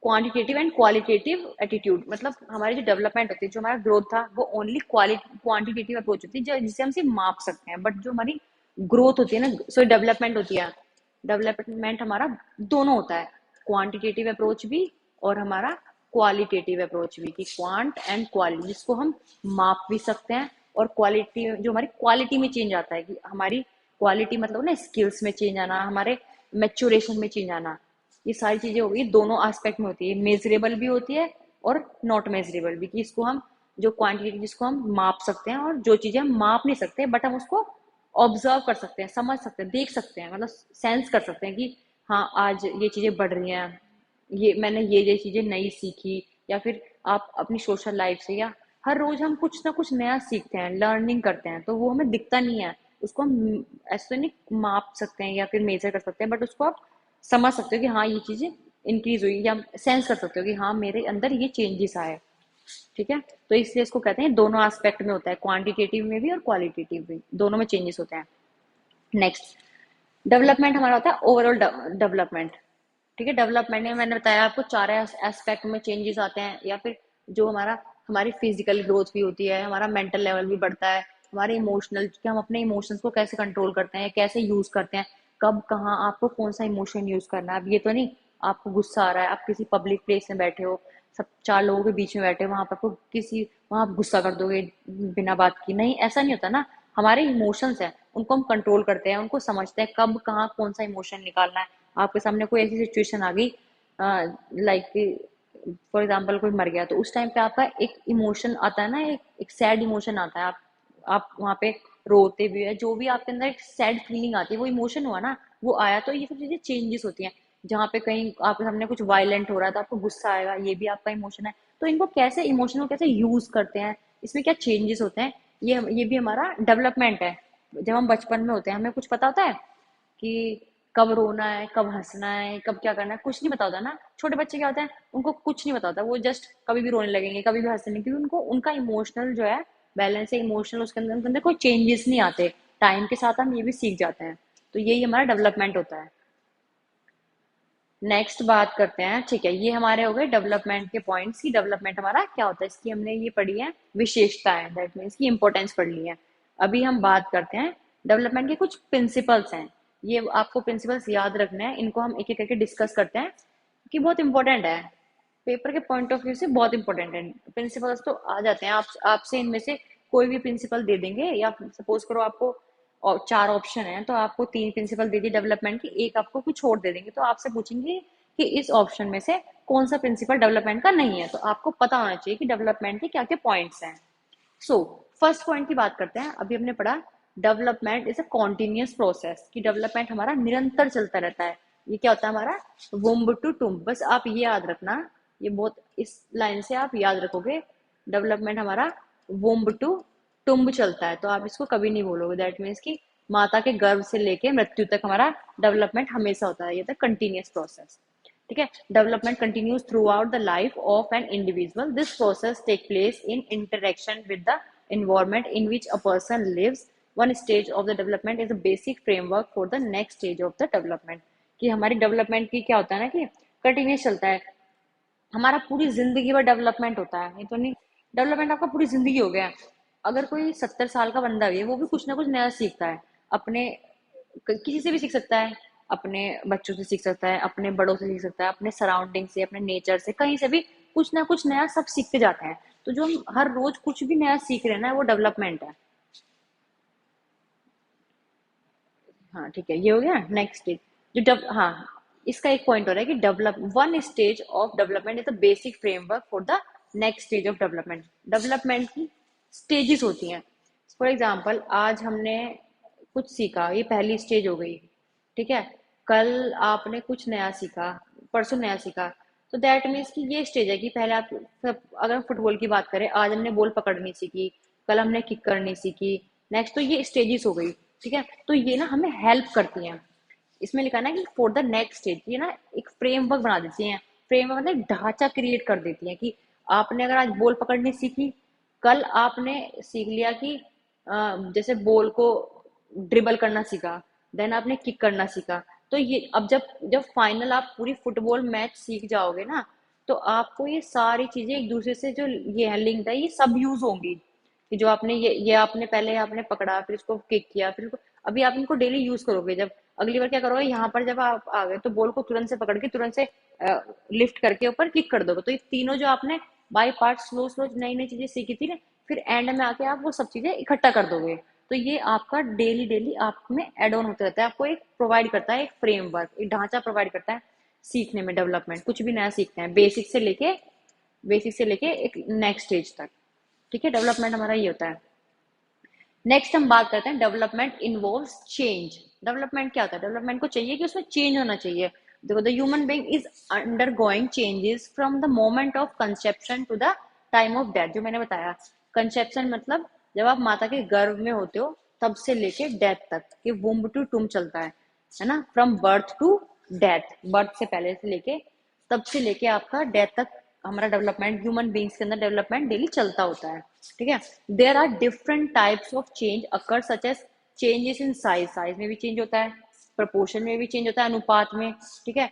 quantitative and qualitative attitude, मतलब हमारी जो डेवलपमेंट होती है, जो हमारा ग्रोथ था, वो ओनली क्वांटिटेटिव अप्रोच होती है, जो जिसे हम सिर्फ माप सकते हैं, बट जो हमारी ग्रोथ होती है ना, सो डेवलपमेंट होती है, डेवलपमेंट हमारा दोनों होता है, क्वांटिटेटिव अप्रोच भी और हमारा क्वालिटेटिव अप्रोच भी, कि क्वांट एंड क्वालिटी, जिसको हम माप भी सकते हैं, और क्वालिटी जो हमारी क्वालिटी में चेंज आता है, कि हमारी क्वालिटी मतलब ना स्किल्स में चेंज आना, हमारे मेच्योरेशन में चेंज आना, ये सारी चीजें होगी, दोनों एस्पेक्ट में होती है, मेजरेबल भी होती है और नॉट मेजरेबल भी, कि इसको हम जो क्वांटिटी जिसको हम माप सकते हैं, और जो चीजें हम माप नहीं सकते बट हम उसको ऑब्जर्व कर सकते हैं, समझ सकते हैं, देख सकते हैं, मतलब सेंस कर सकते हैं, कि हाँ आज ये चीजें बढ़ रही हैं, ये मैंने ये चीजें नई सीखी, या फिर आप अपनी सोशल लाइफ से, या हर रोज हम कुछ ना कुछ नया सीखते हैं, लर्निंग करते हैं, तो वो हमें दिखता नहीं है, उसको हम ऐसे तो नहीं माप सकते हैं या फिर मेजर कर सकते हैं, बट उसको आप समझ सकते हो कि हाँ ये चीजें इंक्रीज हुई, या सेंस कर सकते हो कि हाँ मेरे अंदर ये चेंजेस आए, ठीक है। तो इसलिए इसको कहते हैं दोनों एस्पेक्ट में होता है, क्वांटिटेटिव में भी और क्वालिटेटिव में, दोनों में चेंजेस होते हैं। नेक्स्ट, डेवलपमेंट हमारा होता है ओवरऑल डेवलपमेंट, ठीक है। डेवलपमेंट में मैंने बताया आपको चार एस्पेक्ट में चेंजेस आते हैं, या फिर जो हमारी फिजिकल ग्रोथ भी होती है, हमारा मेंटल लेवल भी बढ़ता है, हमारे इमोशनल, कि हम अपने इमोशंस को कैसे कंट्रोल करते हैं, कैसे यूज करते हैं, कब कहाँ आपको कौन सा इमोशन यूज करना है। अब ये तो नहीं, आपको गुस्सा आ रहा है, आप किसी पब्लिक प्लेस में बैठे हो, सब चार लोगों के बीच में बैठे हो, वहां पर आपको वहां आप गुस्सा कर दोगे बिना बात की, नहीं, ऐसा नहीं होता ना। हमारे इमोशंस है, उनको हम कंट्रोल करते हैं, उनको समझते हैं कब कहाँ कौन सा इमोशन निकालना है। आपके सामने कोई ऐसी सिचुएशन आ गई, लाइक फॉर एग्जाम्पल कोई मर गया, तो उस टाइम पे आपका एक इमोशन आता है ना, एक सैड इमोशन आता है, आप वहाँ पे रोते भी है, जो भी आपके अंदर एक सैड फीलिंग आती है, वो इमोशन हुआ ना, वो आया, तो ये सब चीजें चेंजेस होती हैं। जहाँ पे कहीं आपके सामने कुछ वायलेंट हो रहा है, तो आपको गुस्सा आएगा, ये भी आपका इमोशन है। तो इनको कैसे इमोशन को कैसे यूज करते हैं, इसमें क्या चेंजेस होते हैं, ये भी हमारा डेवलपमेंट है। जब हम बचपन में होते हैं, हमें कुछ पता होता है कि कब रोना है, कब हंसना है, कब क्या करना है, कुछ नहीं पता होता ना। छोटे बच्चे क्या होते हैं, उनको कुछ नहीं पता होता, वो जस्ट कभी भी रोने लगेंगे, कभी भी हंसने, क्योंकि उनको उनका इमोशनल जो है बैलेंस है, इमोशनल उनके अंदर कोई चेंजेस नहीं आते। टाइम के साथ हम ये भी सीख जाते हैं, तो यही हमारा डेवलपमेंट होता है। नेक्स्ट बात करते हैं, ठीक है, ये हमारे हो गए डेवलपमेंट के पॉइंट्स, की डेवलपमेंट हमारा क्या होता है, इसकी हमने ये पढ़ी है विशेषताएं, दैट मीन्स की इंपॉर्टेंस पढ़ ली है। अभी हम बात करते हैं डेवलपमेंट के कुछ प्रिंसिपल्स हैं, ये आपको प्रिंसिपल्स याद रखने हैं, इनको हम एक एक करके डिस्कस करते हैं, कि बहुत इंपॉर्टेंट है, पेपर के पॉइंट ऑफ व्यू से बहुत इंपॉर्टेंट है। प्रिंसिपल्स तो आ जाते हैं, आप आपसे इनमें से कोई भी प्रिंसिपल दे देंगे, या सपोज करो आपको और चार ऑप्शन है, तो आपको तीन प्रिंसिपल दे दी डेवलपमेंट की, एक आपको कुछ छोड़ दे देंगे, तो आपसे पूछेंगे कि इस ऑप्शन में से कौन सा प्रिंसिपल डेवलपमेंट का नहीं है, तो आपको पता होना चाहिए कि डेवलपमेंट के क्या क्या पॉइंट्स हैं। सो फर्स्ट पॉइंट की बात करते हैं, अभी हमने पढ़ा development is a continuous process, कि डेवलपमेंट हमारा निरंतर चलता रहता है। ये क्या होता है हमारा वुम्ब टू टुम्ब, बस आप ये याद रखना, ये बहुत इस लाइन से आप याद रखोगे, डेवलपमेंट हमारा वुम्ब टू टुम्ब चलता है, तो आप इसको कभी नहीं बोलोगे, दैट मीन्स कि माता के गर्भ से लेके मृत्यु तक हमारा डेवलपमेंट हमेशा होता है, ये था कंटिन्यूस प्रोसेस, ठीक है। Development continues throughout the life of an individual, this process take place in interaction with the environment in which a person lives. One stage of the development is a basic framework for the next stage of the development, कि हमारी development की क्या होता है ना, कि continuous चलता है, हमारा पूरी जिंदगी भर डेवलपमेंट होता है, ये तो नहीं, डेवलपमेंट आपका पूरी जिंदगी हो गया। अगर कोई 70 साल का बंदा भी है, वो भी कुछ ना कुछ नया सीखता है, अपने किसी से भी सीख सकता है, अपने बच्चों से सीख सकता है, अपने बड़ों से सीख सकता है, अपने सराउंडिंग से, अपने नेचर से, कहीं से भी कुछ ना कुछ नया सब सीखते जाते हैं। तो जो हम हर रोज कुछ भी नया सीख रहे हैं ना, वो डेवलपमेंट है। हाँ ठीक है, ये हो गया नेक्स्ट स्टेज, हाँ, इसका एक पॉइंट हो रहा है कि develop one stage of development is the basic framework for the next stage of development. Development की स्टेजेस होती हैं। फॉर एग्जाम्पल, आज हमने कुछ सीखा, ये पहली स्टेज हो गई, ठीक है। कल आपने कुछ नया सीखा, परसों नया सीखा, तो दैट मीन्स कि ये स्टेज है कि पहले आप अगर हम फुटबॉल की बात करें, आज हमने बॉल पकड़नी सीखी, कल हमने किक करनी सीखी, नेक्स्ट, तो ये स्टेजेस हो गई, ठीक है। तो ये ना हमें हेल्प करती हैं। इसमें लिखा ना कि फॉर द नेक्स्ट स्टेज, ये ना एक फ्रेमवर्क बना देती हैं। फ्रेमवर्क मतलब एक ढांचा क्रिएट कर देती हैं कि आपने अगर आज बॉल पकड़नी सीखी, कल आपने सीख लिया कि जैसे बॉल को ड्रिबल करना सीखा, देन आपने किक करना सीखा। तो ये अब जब जब फाइनल आप पूरी फुटबॉल मैच सीख जाओगे ना, तो आपको ये सारी चीजें एक दूसरे से जो ये है लिंक्ड है, ये सब यूज होंगी। कि जो आपने ये आपने पहले आपने पकड़ा, फिर इसको किक किया, फिर अभी आप इनको डेली यूज करोगे। जब अगली बार क्या करोगे, यहाँ पर जब आप आ गए तो बॉल को तुरंत से पकड़ के तुरंत से लिफ्ट करके ऊपर किक कर दोगे। तो ये तीनों जो आपने बाई पार्ट स्लो स्लो नई नई चीजें सीखी थी ना, फिर एंड में आके आप वो सब चीजें इकट्ठा कर दोगे। तो ये आपका डेली डेली आप में एड ऑन होता रहता है, आपको एक प्रोवाइड करता है, एक फ्रेमवर्क, एक ढांचा प्रोवाइड करता है सीखने में। डेवलपमेंट कुछ भी नया सीखते हैं, बेसिक से लेके एक नेक्स्ट स्टेज तक, ठीक है। डेवलपमेंट हमारा ये होता है। नेक्स्ट हम बात करते हैं डेवलपमेंट इन्वॉल्व्स चेंज। डेवलपमेंट क्या होता है? डेवलपमेंट को चाहिए कि उसमें चेंज होना चाहिए। देखो, the human being is undergoing changes from the moment of conception to the time of death. जो मैंने बताया, कंसेप्शन मतलब जब आप माता के गर्भ में होते हो तब से लेके डेथ तक, कि वुम्ब टू टूम चलता है ना, from birth to death, birth से पहले से लेके तब से लेके आपका डेथ तक हमारा डेवलपमेंट, ह्यूमन बींग्स के अंदर डेवलपमेंट डेली चलता होता है, ठीक है। There are different types of change occur, such as changes in size, size में भी चेंज होता है, प्रपोर्शन में भी चेंज होता है, अनुपात में, ठीक है।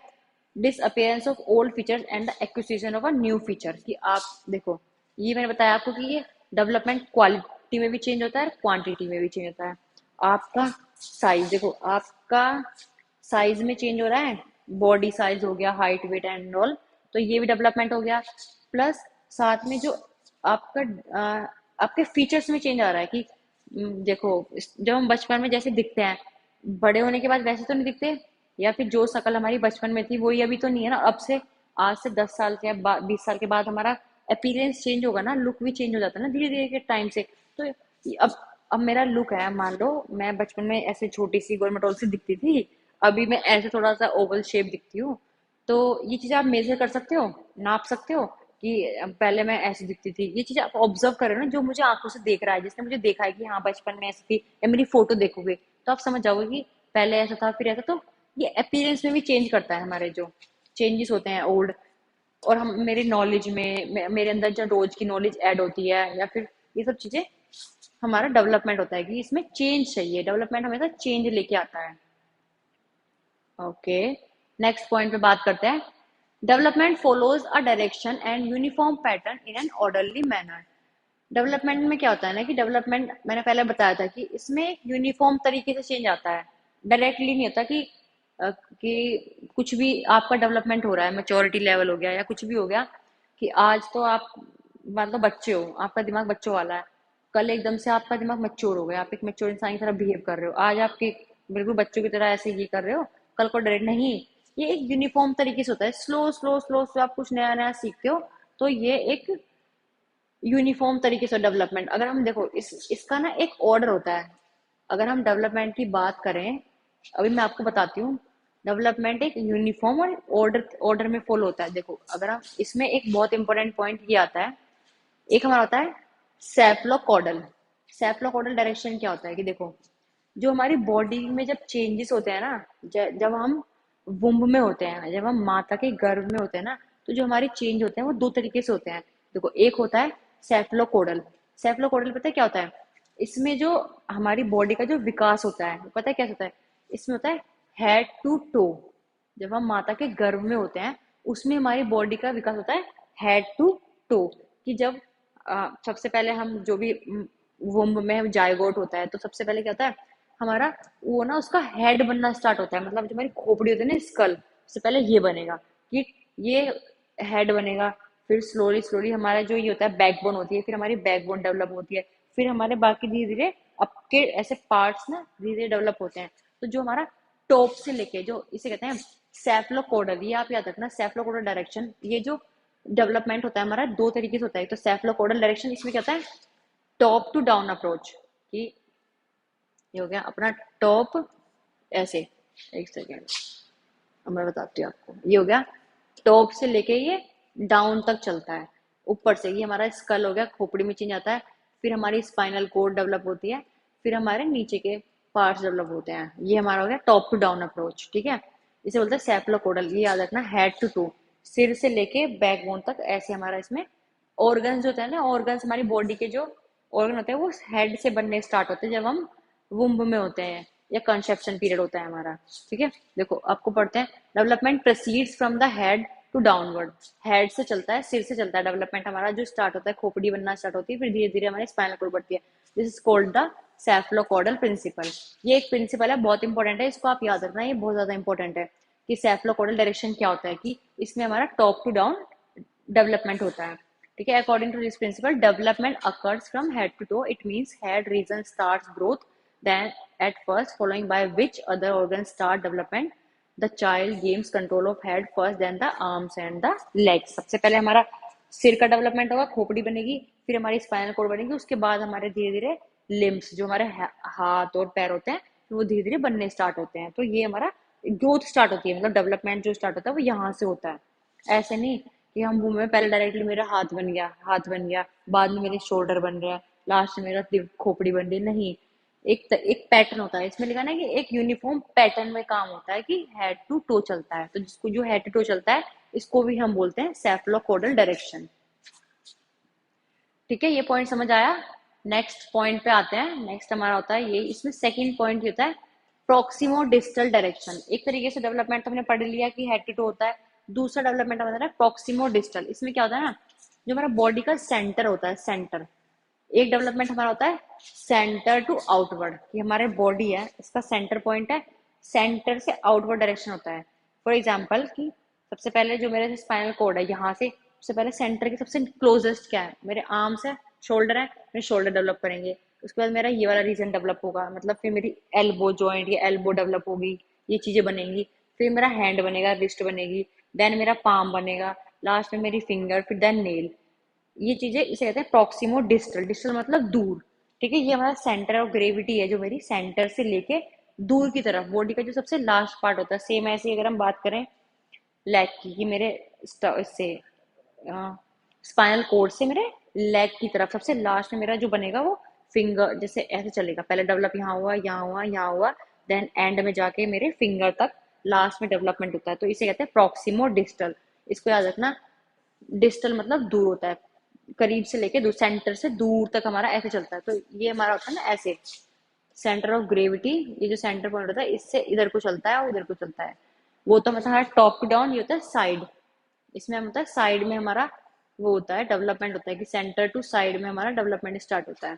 Disappearance of old features and the acquisition of a new feature, कि आप देखो, ये मैंने बताया आपको कि ये डेवलपमेंट क्वालिटी में भी चेंज होता है, क्वांटिटी में भी चेंज होता है। आपका साइज देखो, आपका साइज में चेंज हो रहा है, बॉडी साइज हो गया, हाइट वेट एंड ऑल, तो ये भी डेवलपमेंट हो गया। प्लस साथ में जो आपका आपके फीचर्स में चेंज आ रहा है कि देखो, जब हम बचपन में जैसे दिखते हैं, बड़े होने के बाद वैसे तो नहीं दिखते, या फिर जो शक्ल हमारी बचपन में थी वही अभी तो नहीं है ना। अब से आज से 10 साल के 20 साल के बाद हमारा अपीयरेंस चेंज होगा ना, लुक भी चेंज हो जाता है ना धीरे धीरे के टाइम से। तो अब मेरा लुक है, मान लो मैं बचपन में ऐसे छोटी सी गोलमटोल सी दिखती थी, अभी मैं ऐसे थोड़ा सा ओवल शेप दिखती हूँ। तो ये चीज आप मेजर कर सकते हो, नाप सकते हो कि पहले मैं ऐसी दिखती थी। ये चीज आप ऑब्जर्व कर रहे हो ना, जो मुझे आंखों से देख रहा है, जिसने मुझे देखा है कि हाँ बचपन में ऐसी थी, या मेरी फोटो देखोगे तो आप समझ जाओगे कि पहले ऐसा था फिर ऐसा। तो ये अपीयरेंस में भी चेंज करता है, हमारे जो चेंजेस होते हैं ओल्ड, और हम मेरे नॉलेज में मेरे अंदर जो रोज की नॉलेज ऐड होती है, या फिर ये सब चीजें हमारा डेवलपमेंट होता है कि इसमें चेंज चाहिए। डेवलपमेंट हमेशा चेंज लेके आता है। ओके, नेक्स्ट पॉइंट पे बात करते हैं। Development follows a direction and uniform pattern in an orderly manner. Development में क्या होता है ना, कि डेवलपमेंट मैंने पहले बताया था कि इसमें एक यूनिफॉर्म तरीके से चेंज आता है, डायरेक्टली नहीं होता कि कुछ भी आपका डेवलपमेंट हो रहा है, मेच्योरिटी लेवल हो गया या कुछ भी हो गया, कि आज तो आप मतलब बच्चे हो, आपका दिमाग बच्चों वाला है, कल एकदम से आपका दिमाग मैच्योर हो गया, आप एक मैच्योर इंसान की तरह बिहेव कर रहे हो, आज आपके बिल्कुल बच्चों की तरह ऐसे ही कर रहे हो, कल को डायरेक्ट नहीं। ये एक यूनिफॉर्म तरीके से होता है, स्लो स्लो स्लो स्लो आप कुछ नया नया सीखते हो। तो ये एक यूनिफॉर्म तरीके से डेवलपमेंट, अगर हम देखो इसका ना एक ऑर्डर होता है। अगर हम डेवलपमेंट की बात करें, अभी मैं आपको बताती हूँ, डेवलपमेंट एक यूनिफॉर्म और ऑर्डर ऑर्डर में फॉलो होता है। देखो, अगर हम इसमें एक बहुत इंपॉर्टेंट पॉइंट ये आता है, एक हमारा होता है सेफ्लोकॉडल। सेफ्लोकॉडल डायरेक्शन क्या होता है कि देखो, जो हमारी बॉडी में जब चेंजेस होते हैं ना, जब हम वुम्ब में होते हैं, जब हम माता के गर्भ में होते हैं ना, तो जो हमारे चेंज होते हैं वो दो तरीके से होते हैं। देखो, एक होता है सेफ्लोकोडल। सेफ्लोकोडल पता है क्या होता है? इसमें जो हमारी बॉडी का जो विकास होता है, पता है क्या होता है? इसमें होता है हेड टू टो। जब हम माता के गर्भ में होते हैं, उसमें हमारी बॉडी का विकास होता है हेड टू टो। कि जब सबसे पहले हम जो भी वुम्ब में जायगोट होता है, तो सबसे पहले क्या होता है, हमारा वो ना उसका हेड बनना स्टार्ट होता है, मतलब जो हमारी खोपड़ी होती है ना, स्कल, सबसे पहले ये बनेगा, कि ये हेड बनेगा। फिर स्लोली स्लोली हमारा जो ये होता है बैकबोन होती है, फिर हमारी बैकबोन डेवलप होती है, फिर हमारे बाकी धीरे धीरे आपके ऐसे पार्ट्स ना धीरे धीरे डेवलप होते हैं। तो जो हमारा टॉप से लेके, जो इसे कहते हैं सेफलोकोडल, ये आप याद रखना, सेफलोकोडल डायरेक्शन, ये जो डेवलपमेंट होता है हमारा दो तरीके से होता है। तो सेफलोकोडल डायरेक्शन, इसमें क्या होता है, टॉप टू डाउन अप्रोच, कि ये हो गया अपना टॉप, ऐसे, एक सेकेंड अब मैं बताती हूँ आपको, ये हो गया टॉप से लेके ये डाउन तक चलता है, ऊपर से ये हमारा स्कल हो गया, खोपड़ी में चेंज आता है, फिर हमारी स्पाइनल कोड डेवलप होती है, फिर हमारे नीचे के पार्ट्स डेवलप होते हैं। ये हमारा हो गया टॉप टू डाउन अप्रोच, ठीक है। इसे बोलते हैं सेफलोकोडल, ये याद रखना, हेड टू टू, सिर से लेके बैकबोन तक, ऐसे हमारा इसमें ऑर्गन्स जो होते हैं ना, ऑर्गन्स हमारी बॉडी के जो ऑर्गन होते हैं वो हेड से बनने स्टार्ट होते हैं जब हम वुम्ब में होते हैं या कंसेप्शन पीरियड होता है हमारा, ठीक है। देखो आपको पढ़ते हैं, development proceeds from the head to downward, head से चलता है, सिर से चलता है डेवलपमेंट हमारा, जो स्टार्ट होता है खोपड़ी बनना स्टार्ट होती है, फिर धीरे धीरे हमारी स्पाइनल कोड बढ़ती है। This is called the cephalocaudal principle. ये एक प्रिंसिपल है, बहुत इंपॉर्टेंट है, इसको आप याद रखना, ये बहुत ज्यादा इंपॉर्टेंट है कि सेफलोकॉडल डायरेक्शन क्या होता है, कि इसमें हमारा टॉप टू डाउन डेवलपमेंट होता है, ठीक है। According to this principle, development occurs from head to toe, it means head region starts growth then at first, following by which other organ start development. The child gains control of head first, then the arms and the legs. सबसे पहले हमारा सिर का development होगा, खोपड़ी बनेगी, फिर हमारी स्पाइनल कोड बनेगी, उसके बाद हमारे धीरे धीरे लिम्स, जो हमारे हाथ और पैर होते हैं, वो धीरे धीरे बनने स्टार्ट होते हैं। तो ये हमारा ग्रोथ स्टार्ट होती है, मतलब डेवलपमेंट जो स्टार्ट होता है वो यहाँ से होता है। ऐसे नहीं कि हम मुंह में पहले डायरेक्टली मेरा हाथ बन गया, बाद में मेरे शोल्डर बन रहा है, लास्ट में मेरा खोपड़ी बन रही है, नहीं। एक पैटर्न होता है, इसमें लिखा ना कि एक यूनिफॉर्म पैटर्न में काम होता है, कि हेड टू टो चलता है। तो जिसको जो हेड टू टो चलता है, इसको भी हम बोलते हैं सेफलोकोडल डायरेक्शन, ठीक है। ये पॉइंट समझ आया। नेक्स्ट पॉइंट पे आते हैं। नेक्स्ट हमारा होता है ये, इसमें सेकंड पॉइंट होता है प्रोक्सिमो डिस्टल डायरेक्शन। एक तरीके से डेवलपमेंट तो हमने पढ़ लिया कि हेड टू टो होता है, दूसरा डेवलपमेंट हमारा है प्रोक्सिमो डिस्टल। इसमें क्या होता है ना, जो हमारा बॉडी का सेंटर होता है, सेंटर, एक डेवलपमेंट हमारा होता है सेंटर टू आउटवर्ड, कि हमारे बॉडी है, इसका सेंटर पॉइंट है, सेंटर से आउटवर्ड डायरेक्शन होता है। फॉर एग्जाम्पल कि सबसे पहले जो मेरे स्पाइनल कोड है, यहाँ से सबसे पहले सेंटर के सबसे क्लोजेस्ट क्या है, मेरे आर्म्स है, शोल्डर है, मेरे शोल्डर डेवलप करेंगे, उसके बाद मेरा ये वाला रीजन डेवलप होगा, मतलब फिर मेरी एल्बो जॉइंट या एल्बो डेवलप होगी, ये चीजें बनेंगी, फिर मेरा हैंड बनेगा, रिस्ट बनेगी, देन मेरा पाम बनेगा, लास्ट में मेरी फिंगर, फिर देन नेल। ये चीजें इसे कहते हैं प्रॉक्सिमो डिस्टल, डिस्टल मतलब दूर, ठीक है। ये हमारा सेंटर ऑफ ग्रेविटी है, जो मेरी सेंटर से लेके दूर की तरफ, बॉडी का जो सबसे लास्ट पार्ट होता है। सेम ऐसे अगर हम बात करें लेग की, कि मेरे इससे स्पाइनल कोड से मेरे लेग की तरफ सबसे लास्ट में मेरा जो बनेगा वो फिंगर, जैसे ऐसे चलेगा, पहले डेवलप यहाँ हुआ, यहाँ हुआ, यहाँ हुआ, देन एंड में जाके मेरे फिंगर तक लास्ट में डेवलपमेंट होता है। तो इसे कहते हैं प्रॉक्सिमो डिस्टल। इसको याद रखना, डिस्टल मतलब दूर होता है, करीब से लेके दूर, सेंटर से दूर तक हमारा ऐसे चलता है। तो ये हमारा होता है ना ऐसे, सेंटर ऑफ ग्रेविटी, ये जो सेंटर पॉइंट होता है, इससे इधर को चलता है और उधर को चलता है। वो तो मतलब हमारा टॉप टू डाउन, ये होता है साइड। इसमें हम होता है साइड में हमारा वो होता है डेवलपमेंट होता है, कि सेंटर टू साइड में हमारा डेवलपमेंट स्टार्ट होता है,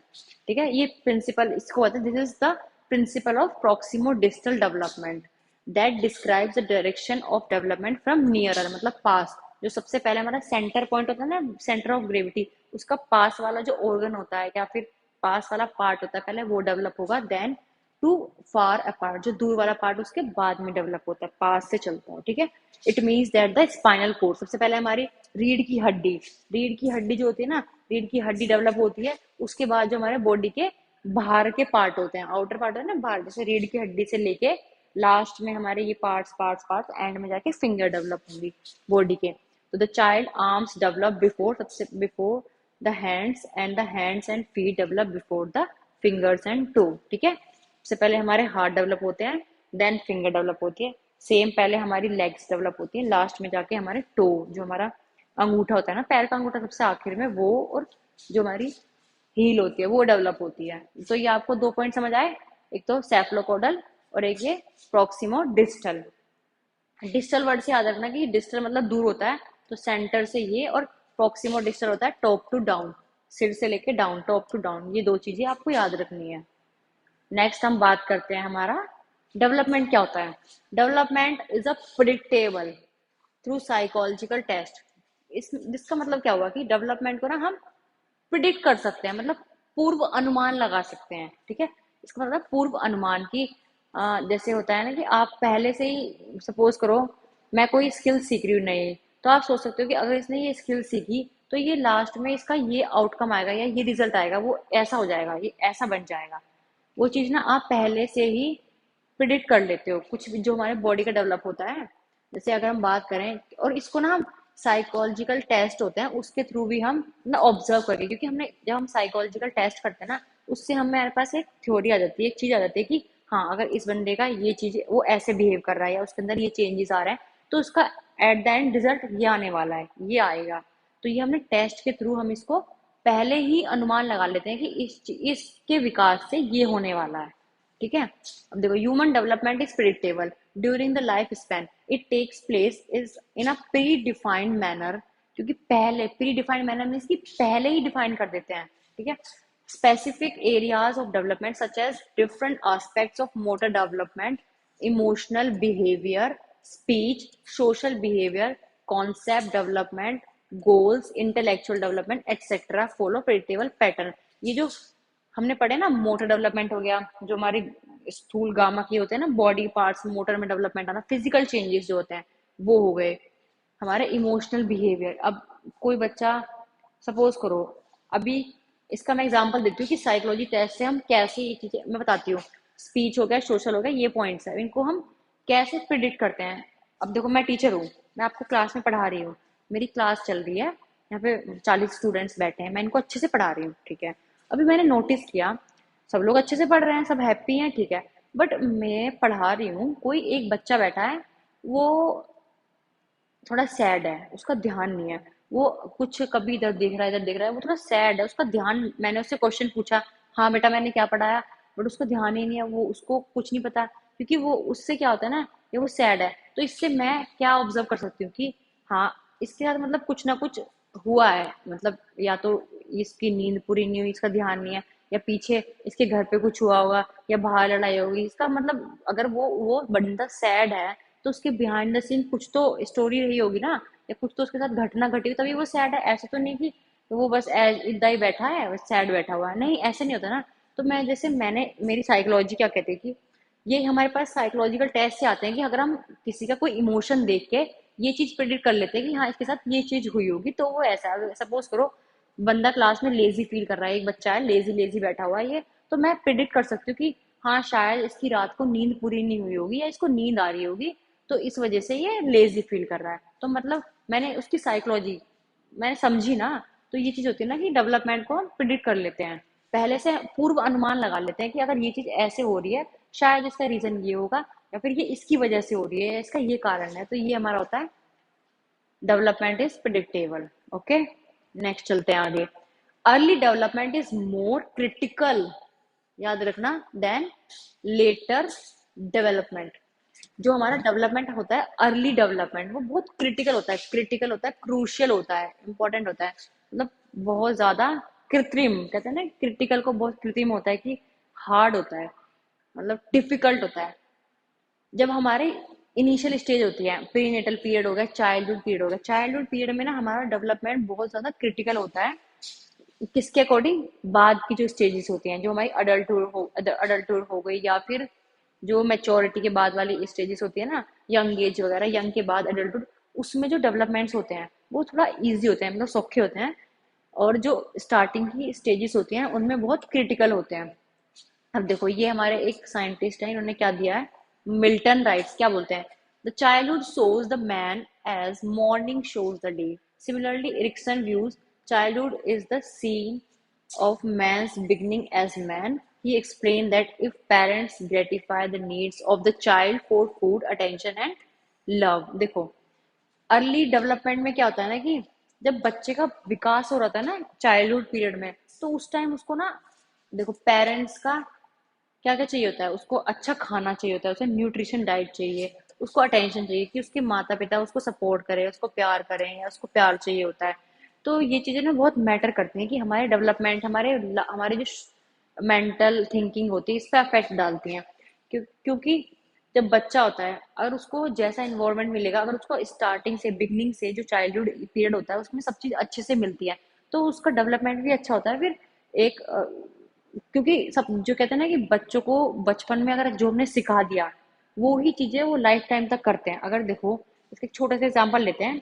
ठीक है। ये प्रिंसिपल इसको होता है, this is the principle of proximo distal development that describes the direction of development from nearer, मतलब पास। जो सबसे पहले हमारा सेंटर पॉइंट होता है ना, सेंटर ऑफ ग्रेविटी, उसका पास वाला जो ऑर्गन होता है या फिर पास वाला पार्ट होता है, पहले वो डेवलप होगा, देन टू फार अपार्ट, जो दूर वाला पार्ट उसके बाद में डेवलप होता है, पास से चलता है, ठीक है। It means that the spinal cord, सबसे पहले हमारी रीढ़ की हड्डी जो होती है ना, रीढ़ की हड्डी डेवलप होती है, उसके बाद जो हमारे बॉडी के बाहर के पार्ट होते हैं, आउटर पार्ट होता है ना बाहर, जैसे रीढ़ की हड्डी से लेके लास्ट में हमारे ये पार्ट्स एंड में जाके फिंगर डेवलप होंगी बॉडी के। तो the child arms develop before, सबसे before the hands, and the hands and feet develop before the fingers and toe, ठीक है। सबसे पहले हमारे हाथ डेवलप होते हैं, देन फिंगर डेवलप होती है, सेम पहले हमारी लेग्स डेवलप होती है, लास्ट में जाके हमारे टो, जो हमारा अंगूठा होता है ना, पैर का अंगूठा सबसे आखिर में, वो, और जो हमारी हील होती है वो डेवलप होती है। तो ये आपको दो पॉइंट समझ आए, एक तो सेफलोकोडल और एक ये प्रॉक्सिमो डिस्टल। डिस्टल वर्ड से याद रखना कि डिस्टल मतलब दूर होता है, तो सेंटर से ये, और प्रॉक्सिमो डिस्टल होता है टॉप टू डाउन, सिर से लेके डाउन, टॉप टू डाउन, ये दो चीजें आपको याद रखनी है। नेक्स्ट हम बात करते हैं हमारा डेवलपमेंट क्या होता है। Development is a predictable through psychological test. इस जिसका मतलब क्या हुआ कि डेवलपमेंट को ना हम प्रिडिक्ट कर सकते हैं, मतलब पूर्व अनुमान लगा सकते हैं, ठीक है। इसका मतलब पूर्व अनुमान की, जैसे होता है ना कि आप पहले से ही सपोज करो मैं कोई स्किल सीख रही हूँ नहीं, तो आप सोच सकते हो कि अगर इसने ये स्किल सीखी तो ये लास्ट में इसका ये आउटकम आएगा या ये रिजल्ट आएगा, वो ऐसा हो जाएगा, ये ऐसा बन जाएगा। वो चीज ना आप पहले से ही प्रिडिक्ट कर लेते हो, कुछ भी जो हमारे बॉडी का डेवलप होता है। जैसे अगर हम बात करें, और इसको ना हम साइकोलॉजिकल टेस्ट होते हैं उसके थ्रू भी हम ना ऑब्जर्व करें, क्योंकि हमने जब हम साइकोलॉजिकल टेस्ट करते हैं ना, उससे हमारे पास एक थ्योरी आ जाती है, एक चीज आ जाती है कि हाँ अगर इस बंदे का ये चीज वो ऐसे बिहेव कर रहा है या उसके अंदर ये चेंजेस आ रहे हैं, तो उसका एट द एंड रिजल्ट ये आने वाला है, ये आएगा। तो ये हमने टेस्ट के थ्रू हम इसको पहले ही अनुमान लगा लेते हैं कि इसके विकास से ये होने वाला है। ठीक है। अब देखो, human development is predictable during the life span, it takes place is in a predefined manner, क्योंकि पहले प्री डिफाइंड मैनर मीन्स कि पहले ही डिफाइन कर देते हैं। ठीक है। specific areas of development such as different aspects of motor development, emotional behavior, speech, social behavior, concept development, goals, intellectual development, etc. follow predictable pattern। ये जो हमने पढ़े ना, मोटर डेवलपमेंट हो गया, जो हमारे स्थूल गामा की होते हैं ना बॉडी पार्ट्स, मोटर में डेवलपमेंट आना, फिजिकल चेंजेस जो होते हैं वो हो गए। हमारे इमोशनल बिहेवियर, अब कोई बच्चा, सपोज करो, अभी इसका मैं एग्जांपल देती हूँ कि साइकोलॉजी टेस्ट से हम कैसे ये चीजें, मैं बताती हूँ। स्पीच हो गया, सोशल हो गया, ये पॉइंट्स है, इनको हम कैसे प्रिडिक्ट करते हैं। अब देखो, मैं टीचर हूँ, मैं आपको क्लास में पढ़ा रही हूँ, मेरी क्लास चल रही है, यहाँ पे 40 स्टूडेंट्स बैठे हैं, मैं इनको अच्छे से पढ़ा रही हूँ। ठीक है। अभी मैंने नोटिस किया सब लोग अच्छे से पढ़ रहे हैं, सब हैप्पी हैं, ठीक है। बट मैं पढ़ा रही हूँ, कोई एक बच्चा बैठा है, वो थोड़ा सैड है, उसका ध्यान नहीं है, वो कुछ कभी इधर देख रहा है इधर देख रहा है, वो थोड़ा सैड है, उसका ध्यान, मैंने उससे क्वेश्चन पूछा, हाँ बेटा मैंने क्या पढ़ाया, बट उसको ध्यान ही नहीं है, वो उसको कुछ नहीं पता, क्योंकि वो उससे क्या होता है ना, ये वो सैड है। तो इससे मैं क्या ऑब्जर्व कर सकती हूँ कि हाँ इसके साथ मतलब कुछ ना कुछ हुआ है, मतलब या तो इसकी नींद पूरी नहीं हुई, इसका ध्यान नहीं है, या पीछे इसके घर पे कुछ हुआ होगा, या बाहर लड़ाई होगी, इसका मतलब अगर वो बंदा सैड है, तो उसके बिहाइंड द सीन कुछ तो स्टोरी रही होगी ना, या कुछ तो उसके साथ घटना घटी हुई तभी वो सैड है। ऐसा तो नहीं कि वो बस इदा ही बैठा है, बस सैड बैठा हुआ है, नहीं ऐसे नहीं होता ना। तो मैं जैसे, मैंने मेरी साइकोलॉजी क्या कहती है कि ये हमारे पास साइकोलॉजिकल टेस्ट से आते हैं कि अगर हम किसी का कोई इमोशन देख के ये चीज प्रिडिक्ट कर लेते हैं कि हाँ इसके साथ ये चीज हुई होगी, तो वो ऐसा, सपोज करो बंदा क्लास में लेजी फील कर रहा है, एक बच्चा है लेजी लेजी बैठा हुआ है ये, तो मैं प्रिडिक्ट कर सकती हूँ कि हाँ शायद इसकी रात को नींद पूरी नहीं हुई होगी या इसको नींद आ रही होगी, तो इस वजह से ये लेजी फील कर रहा है। तो मतलब मैंने उसकी साइकोलॉजी मैंने समझी ना। तो ये चीज होती है ना कि डेवलपमेंट को हम प्रिडिक्ट कर लेते हैं, पहले से पूर्व अनुमान लगा लेते हैं कि अगर ये चीज ऐसे हो रही है, शायद इसका रीजन ये होगा, या फिर ये इसकी वजह से हो रही है, इसका ये कारण है। तो ये हमारा होता है development is predictable. Okay, next चलते हैं आगे। Early development is more critical, याद रखना, देन लेटर डेवलपमेंट। जो हमारा डेवलपमेंट होता है, अर्ली डेवलपमेंट, वो बहुत क्रिटिकल होता है, क्रिटिकल होता है, क्रूशियल होता है, इंपॉर्टेंट होता है, मतलब बहुत ज्यादा कृत्रिम, कहते हैं ना क्रिटिकल को, बहुत कृत्रिम होता है कि हार्ड होता है, मतलब डिफिकल्ट होता है। जब हमारे इनिशियल स्टेज होती है, प्रीनेटल पीरियड हो गया, चाइल्डहुड पीरियड हो गया, चाइल्डहुड पीरियड में ना हमारा डेवलपमेंट बहुत ज्यादा क्रिटिकल होता है। किसके अकॉर्डिंग? बाद की जो स्टेजेस होती हैं, जो हमारी अडल्टहुड हो गई, या फिर जो मेच्योरिटी के बाद वाली स्टेजेस होती है ना, यंग एज वगैरह, यंग के बाद अडल्टहुड, उसमें जो डेवलपमेंट्स होते हैं वो थोड़ा इजी होते हैं, मतलब सौखे होते हैं। और जो स्टार्टिंग की स्टेजेस होती हैं उनमें बहुत क्रिटिकल होते हैं। अब देखो, ये हमारे एक साइंटिस्ट है, इन्होंने क्या दिया है, मिल्टन राइट्स क्या बोलते हैं, the childhood shows the man as morning shows the day. Similarly Erikson views childhood is the scene of man's beginning as man. He explained that if parents gratify the needs of the child for food, attention and love। देखो, early development में क्या होता है ना कि जब बच्चे का विकास हो रहा था ना चाइल्डहुड पीरियड में, तो उस टाइम उसको ना, देखो पेरेंट्स का क्या क्या चाहिए होता है, उसको अच्छा खाना चाहिए होता है, उसे न्यूट्रिशन डाइट चाहिए, उसको अटेंशन चाहिए कि उसके माता पिता उसको सपोर्ट करें, उसको प्यार करें, या उसको प्यार चाहिए होता है। तो ये चीजें ना बहुत मैटर करती हैं कि हमारे डेवलपमेंट, हमारे जो मेंटल थिंकिंग होती है इस पर अफेक्ट डालती हैं। क्योंकि जब बच्चा होता है, अगर उसको जैसा इन्वायरमेंट मिलेगा, अगर उसको स्टार्टिंग से, बिगनिंग से, जो चाइल्डहुड पीरियड होता है उसमें सब चीज अच्छे से मिलती है, तो उसका डेवलपमेंट भी अच्छा होता है। फिर एक क्योंकि सब जो कहते हैं ना कि बच्चों को बचपन में अगर जो हमने सिखा दिया, वो ही चीजें वो लाइफ टाइम तक करते हैं। अगर देखो इसके एक छोटे से एग्जाम्पल लेते हैं।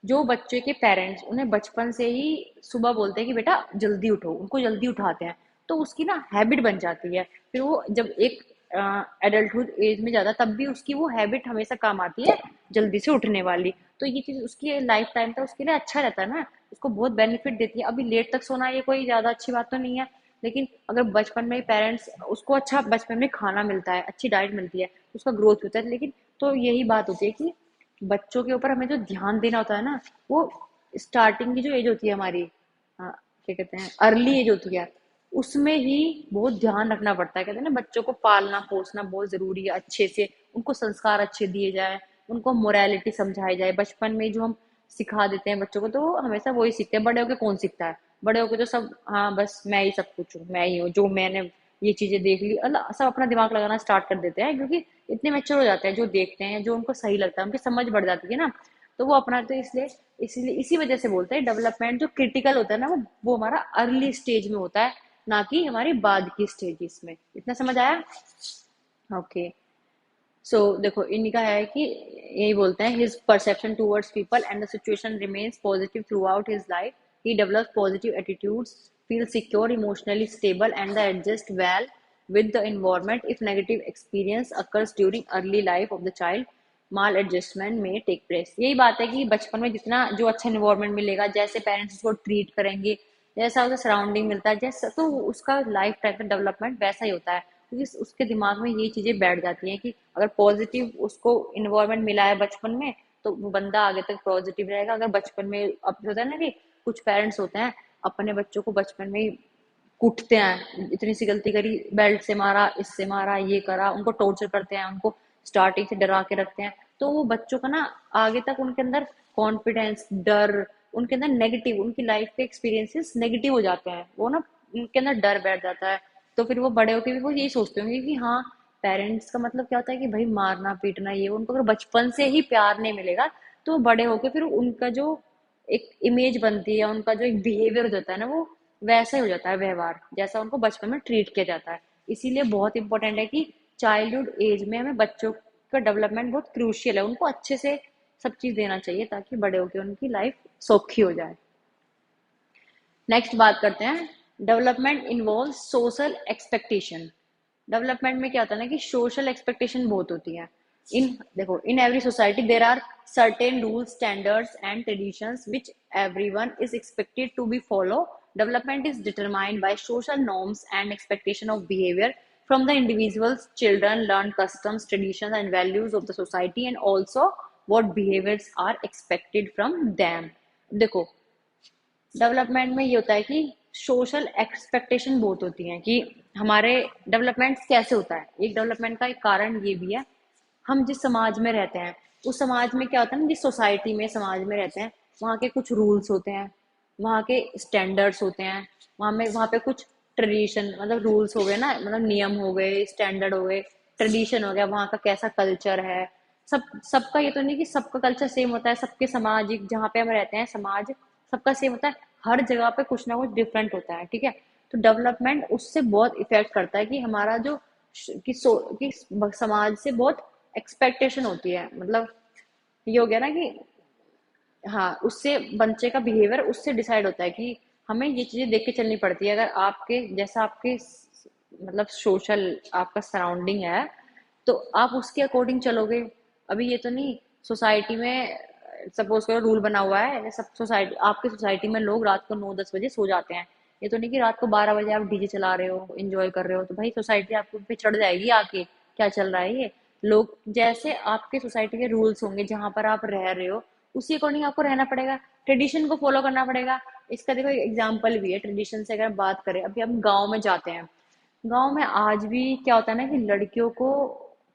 जो बच्चे के पेरेंट्स उन्हें बचपन से ही सुबह बोलते हैं कि बेटा जल्दी उठो, उनको जल्दी उठाते हैं, तो उसकी ना हैबिट बन जाती है। फिर वो जब एक एडल्टहुड एज में जाता है तब भी उसकी वो हैबिट हमेशा काम आती है, जल्दी से उठने वाली। तो ये चीज उसकी लाइफ टाइम तक उसके लिए अच्छा रहता है ना, उसको बहुत बेनिफिट देती है। अभी लेट तक सोना ये कोई ज्यादा अच्छी बात तो नहीं है, लेकिन अगर बचपन में पेरेंट्स उसको अच्छा बचपन में खाना मिलता है, अच्छी डाइट मिलती है, उसका ग्रोथ होता है। लेकिन तो यही बात होती है कि बच्चों के ऊपर हमें जो ध्यान देना होता है ना, वो स्टार्टिंग की जो एज होती है हमारी, हाँ, क्या कहते हैं, अर्ली एज होती है, उसमें ही बहुत ध्यान रखना पड़ता है। कहते हैं ना, बच्चों को पालना पोसना बहुत जरूरी है, अच्छे से उनको संस्कार अच्छे दिए जाए, उनको मोरालिटी समझाई जाए। बचपन में जो हम सिखा देते हैं बच्चों को, तो वो हमेशा वही सीखते हैं। बड़े होके कौन सीखता है? बड़े होके तो सब, हाँ बस मैं ही सब कुछ हूँ, मैं ही हूँ, जो मैंने ये चीजें देख ली, अल्लाह, सब अपना दिमाग लगाना स्टार्ट कर देते हैं, क्योंकि इतने मेच्योर हो जाते हैं, जो देखते हैं, जो उनको सही लगता है, उनकी समझ बढ़ जाती है ना, तो वो अपनाते हैं। इसलिए इसलिए इसी वजह से बोलते हैं डेवलपमेंट जो क्रिटिकल होता है ना, वो हमारा अर्ली स्टेज में होता है, ना कि हमारी बाद की स्टेजेस में। इतना समझ आया? ओके। सो देखो, इनका है कि यही बोलते हैं, his perception towards people and the situation remains positive through out his life, he develops positive attitudes, feel secure, emotionally stable and the adjust well with the environment. If negative experience occurs during early life of the child, mall adjustment में take place. यही बात है कि बचपन में जितना जो अच्छा इन्वायरमेंट मिलेगा, जैसे पेरेंट्स उसको ट्रीट करेंगे, जैसा उसे सराउंडिंग मिलता है, जैसा, तो उसका लाइफ टाइम का डेवलपमेंट वैसा ही होता है। क्योंकि उसके दिमाग में ये चीजें बैठ जाती हैं कि अगर पॉजिटिव उसको इन्वायरमेंट मिला है बचपन में, तो वो बंदा आगे तक पॉजिटिव रहेगा। अगर बचपन में, अब होता है ना कि कुछ पेरेंट्स होते हैं अपने बच्चों को बचपन में ही कूटते हैं, इतनी सी गलती करी, बेल्ट से मारा, इससे मारा, ये करा, उनको टॉर्चर करते हैं, उनको स्टार्टिंग से डरा के रखते हैं। तो वो बच्चों का ना आगे तक उनके अंदर कॉन्फिडेंस, डर, उनके अंदर नेगेटिव, उनकी लाइफ के एक्सपीरियंसेस नेगेटिव हो जाते हैं, वो ना उनके अंदर डर बैठ जाता है। तो फिर वो बड़े होके भी वो यही सोचते होंगे कि हाँ, पेरेंट्स का मतलब क्या होता है कि भाई मारना पीटना, ये उनको अगर बचपन से ही प्यार नहीं मिलेगा, तो बड़े होके फिर उनका जो एक इमेज बनती है, उनका जो एक बिहेवियर हो जाता है ना, वो वैसा ही हो जाता है, व्यवहार जैसा उनको बचपन में ट्रीट किया जाता है। इसीलिए बहुत इंपॉर्टेंट है कि चाइल्डहुड एज में हमें बच्चों का डेवलपमेंट बहुत क्रूशियल है, उनको अच्छे से सब चीज देना चाहिए, ताकि बड़े होकर उनकी लाइफ सौखी हो जाए। नेक्स्ट बात करते हैं, development involve social expectation. Development में क्या होता है ना कि सोशल एक्सपेक्टेशन बहुत होती है। इन देखो, in every society there are certain rules, standards and traditions which everyone is expected to be follow. Development is determined by social norms and expectation of behavior from the individuals. Children learn customs, traditions, and values of the society, and also what behaviors are expected from them. देखो, development में ये होता है कि social expectation बहुत होती है कि हमारे डेवलपमेंट कैसे होता है। एक डेवलपमेंट का एक कारण ये भी है, हम जिस समाज में रहते हैं, उस समाज में क्या होता है ना, जिस सोसाइटी में, समाज में रहते हैं, वहाँ के कुछ रूल्स होते हैं, वहाँ के स्टैंडर्ड्स होते हैं, वहाँ पे कुछ ट्रेडिशन, मतलब रूल्स हो गए ना, मतलब नियम हो गए, स्टैंडर्ड हो गए, ट्रेडिशन हो गया, वहाँ का कैसा कल्चर है। सबका ये तो नहीं कि सबका कल्चर सेम होता है, सबके सामाजिक जहाँ पे हम रहते हैं समाज सबका सेम होता है, हर जगह पे कुछ ना कुछ डिफरेंट होता है, ठीक है। तो डेवलपमेंट उससे बहुत इफेक्ट करता है कि हमारा जो कि समाज से बहुत एक्सपेक्टेशन होती है, मतलब ये हो गया ना कि हाँ, उससे बच्चे का बिहेवियर उससे डिसाइड होता है कि हमें ये चीजें देख के चलनी पड़ती है। अगर आपके जैसा आपके मतलब सोशल आपका सराउंडिंग है, तो आप उसके अकॉर्डिंग चलोगे। अभी ये तो नहीं, सोसाइटी में सपोज करो रूल बना हुआ है, सब सोसाइटी, आपकी सोसाइटी में लोग रात को 9-10 बजे सो जाते हैं। ये तो नहीं कि रात को 12 बजे आप डीजे चला रहे हो, एंजॉय कर रहे हो, तो भाई सोसाइटी आपके पे चढ़ जाएगी आके, क्या चल रहा है ये। लोग जैसे आपके सोसाइटी के रूल्स होंगे जहां पर आप रह रहे हो, उसी अकॉर्डिंग आपको रहना पड़ेगा, ट्रेडिशन को फॉलो करना पड़ेगा। इसका देखो एग्जाम्पल भी है, ट्रेडिशन से अगर बात करें, अभी हम गाँव में जाते हैं, गांव में आज भी क्या होता है ना कि लड़कियों को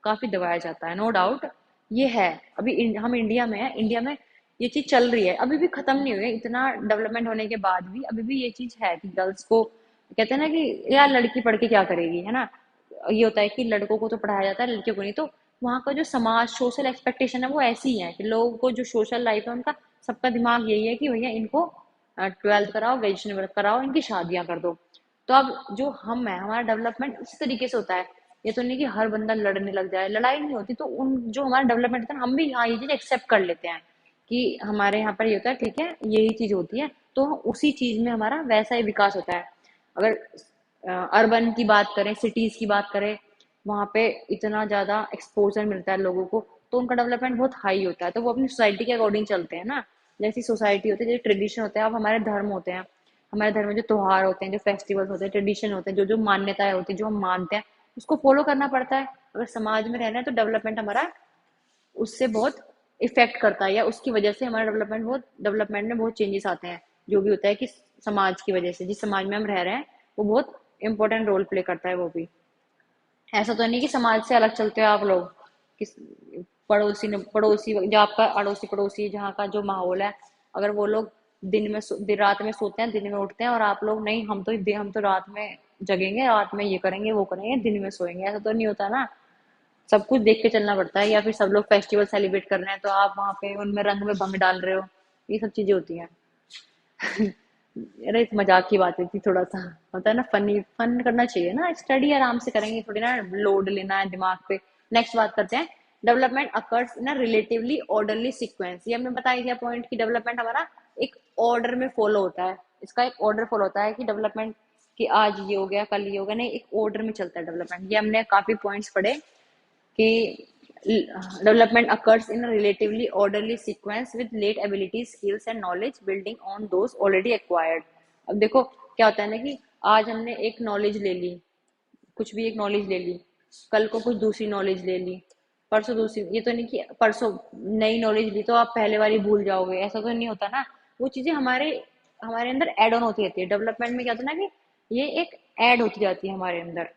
काफी दबाया जाता है, नो डाउट ये है। अभी हम इंडिया में है, इंडिया में ये चीज चल रही है, अभी भी खत्म नहीं हुई है, इतना डेवलपमेंट होने के बाद भी अभी भी ये चीज है कि गर्ल्स को कहते हैं ना कि यार लड़की पढ़ के क्या करेगी, है ना। ये होता है कि लड़कों को तो पढ़ाया जाता है, लड़कियों को नहीं। तो वहाँ का जो समाज सोशल एक्सपेक्टेशन है वो ऐसी है कि लोगों को जो सोशल लाइफ है उनका, सबका दिमाग यही है कि भैया इनको 12th कराओ, ग्रेजुएशन कराओ, इनकी शादियां कर दो। तो अब जो हम है, हमारा डेवलपमेंट इस तरीके से होता है ये तो नहीं कि हर बंदा लड़ने लग जाए, लड़ाई नहीं होती तो उन जो हमारा डेवलपमेंट होता है ना, हम भी हाँ ये चीज एक्सेप्ट कर लेते हैं कि हमारे यहाँ पर ये होता है, ठीक है यही चीज होती है, तो उसी चीज में हमारा वैसा ही विकास होता है। अगर अर्बन की बात करें, सिटीज की बात करें, वहां पे इतना ज्यादा एक्सपोजर मिलता है लोगों को, तो उनका डेवलपमेंट बहुत हाई होता है, तो वो अपनी सोसाइटी के अकॉर्डिंग चलते हैं ना। जैसी सोसाइटी होती है, जैसे ट्रेडिशन होते हैं, अब हमारे धर्म होते हैं, हमारे धर्म में जो त्योहार होते हैं, जो फेस्टिवल्स होते हैं, ट्रेडिशन होते हैं, जो जो मान्यताएं होती है, जो हम मानते हैं, उसको फॉलो करना पड़ता है। अगर समाज में रहना है तो डेवलपमेंट हमारा उससे बहुत इफेक्ट करता है, या उसकी वजह से हमारा डेवलपमेंट में बहुत चेंजेस आते हैं। जो भी होता है कि समाज की वजह से, जिस समाज में हम रह रहे हैं वो बहुत इंपॉर्टेंट रोल प्ले करता है वो भी। ऐसा तो नहीं कि समाज से अलग चलते हो आप लोग, किस पड़ोसी ने, पड़ोसी जो आपका अड़ोसी पड़ोसी जहाँ का जो माहौल है, अगर वो लोग दिन रात में सोते हैं, दिन में उठते हैं, और आप लोग नहीं, हम तो रात में जगेंगे, रात में ये करेंगे वो करेंगे, दिन में सोएंगे, ऐसा तो नहीं होता ना। सब कुछ देख के चलना पड़ता है। या फिर सब लोग फेस्टिवल सेलिब्रेट कर रहे हैं तो आप वहां पे उनमें रंग में भंग डाल रहे हो, ये सब चीजें होती हैं। अरे मजाक की बात थी, थोड़ा सा होता है ना, फनी फन करना चाहिए ना, स्टडी आराम से करेंगे, थोड़ी ना लोड लेना है दिमाग पे। नेक्स्ट बात करते हैं, development occurs in a relatively orderly sequence. ये हमने बताया गया पॉइंट कि डेवलपमेंट हमारा एक ऑर्डर में फॉलो होता है, इसका एक ऑर्डर फॉलो होता है कि डेवलपमेंट, कि आज ये हो गया कल ये हो गया, नहीं, एक ऑर्डर में चलता है डेवलपमेंट। ये हमने काफी पॉइंट्स पढ़े कि development occurs in a relatively orderly sequence with late abilities, skills and knowledge building on those already acquired। अब देखो क्या होता है ना कि आज हमने एक नॉलेज ले ली, कुछ भी एक नॉलेज ले ली, कल को कुछ दूसरी नॉलेज ले ली, परसों दूसरी, ये तो नहीं कि परसों नई नॉलेज ली तो आप पहले वाली भूल जाओगे, ऐसा तो नहीं होता ना। वो चीजें हमारे हमारे अंदर एड ऑन होती रहती है। डेवलपमेंट में क्या होता है ना कि ये एक ऐड होती जाती है हमारे अंदर।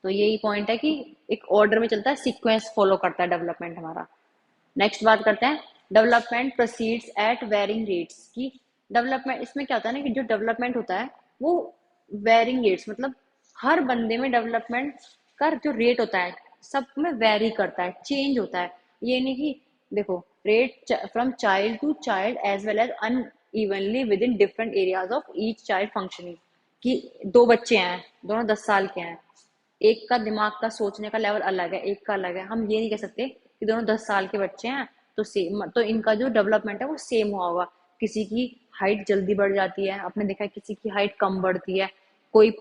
तो यही पॉइंट है कि एक ऑर्डर में चलता है, सीक्वेंस फॉलो करता है डेवलपमेंट हमारा। नेक्स्ट बात करते हैं, development proceeds at varying rates. की डेवलपमेंट, इसमें क्या होता है ना कि जो डेवलपमेंट होता है वो वेरिंग रेट्स, मतलब हर बंदे में डेवलपमेंट का जो रेट होता है सब में वेरी करता है, चेंज होता है। ये नहीं कि देखो, rate from child to child as well as unevenly within different areas of each child functioning. कि दो बच्चे हैं, दोनों 10 साल के हैं, एक का दिमाग का सोचने का लेवल अलग है, एक का अलग है, हम ये नहीं कह सकते कि दोनों 10 साल के बच्चे हैं तो सेम, तो इनका जो डेवलपमेंट है वो सेम हुआ होगा। किसी की हाइट जल्दी बढ़ जाती है, आपने देखा है, किसी की हाइट कम बढ़ती है, कोई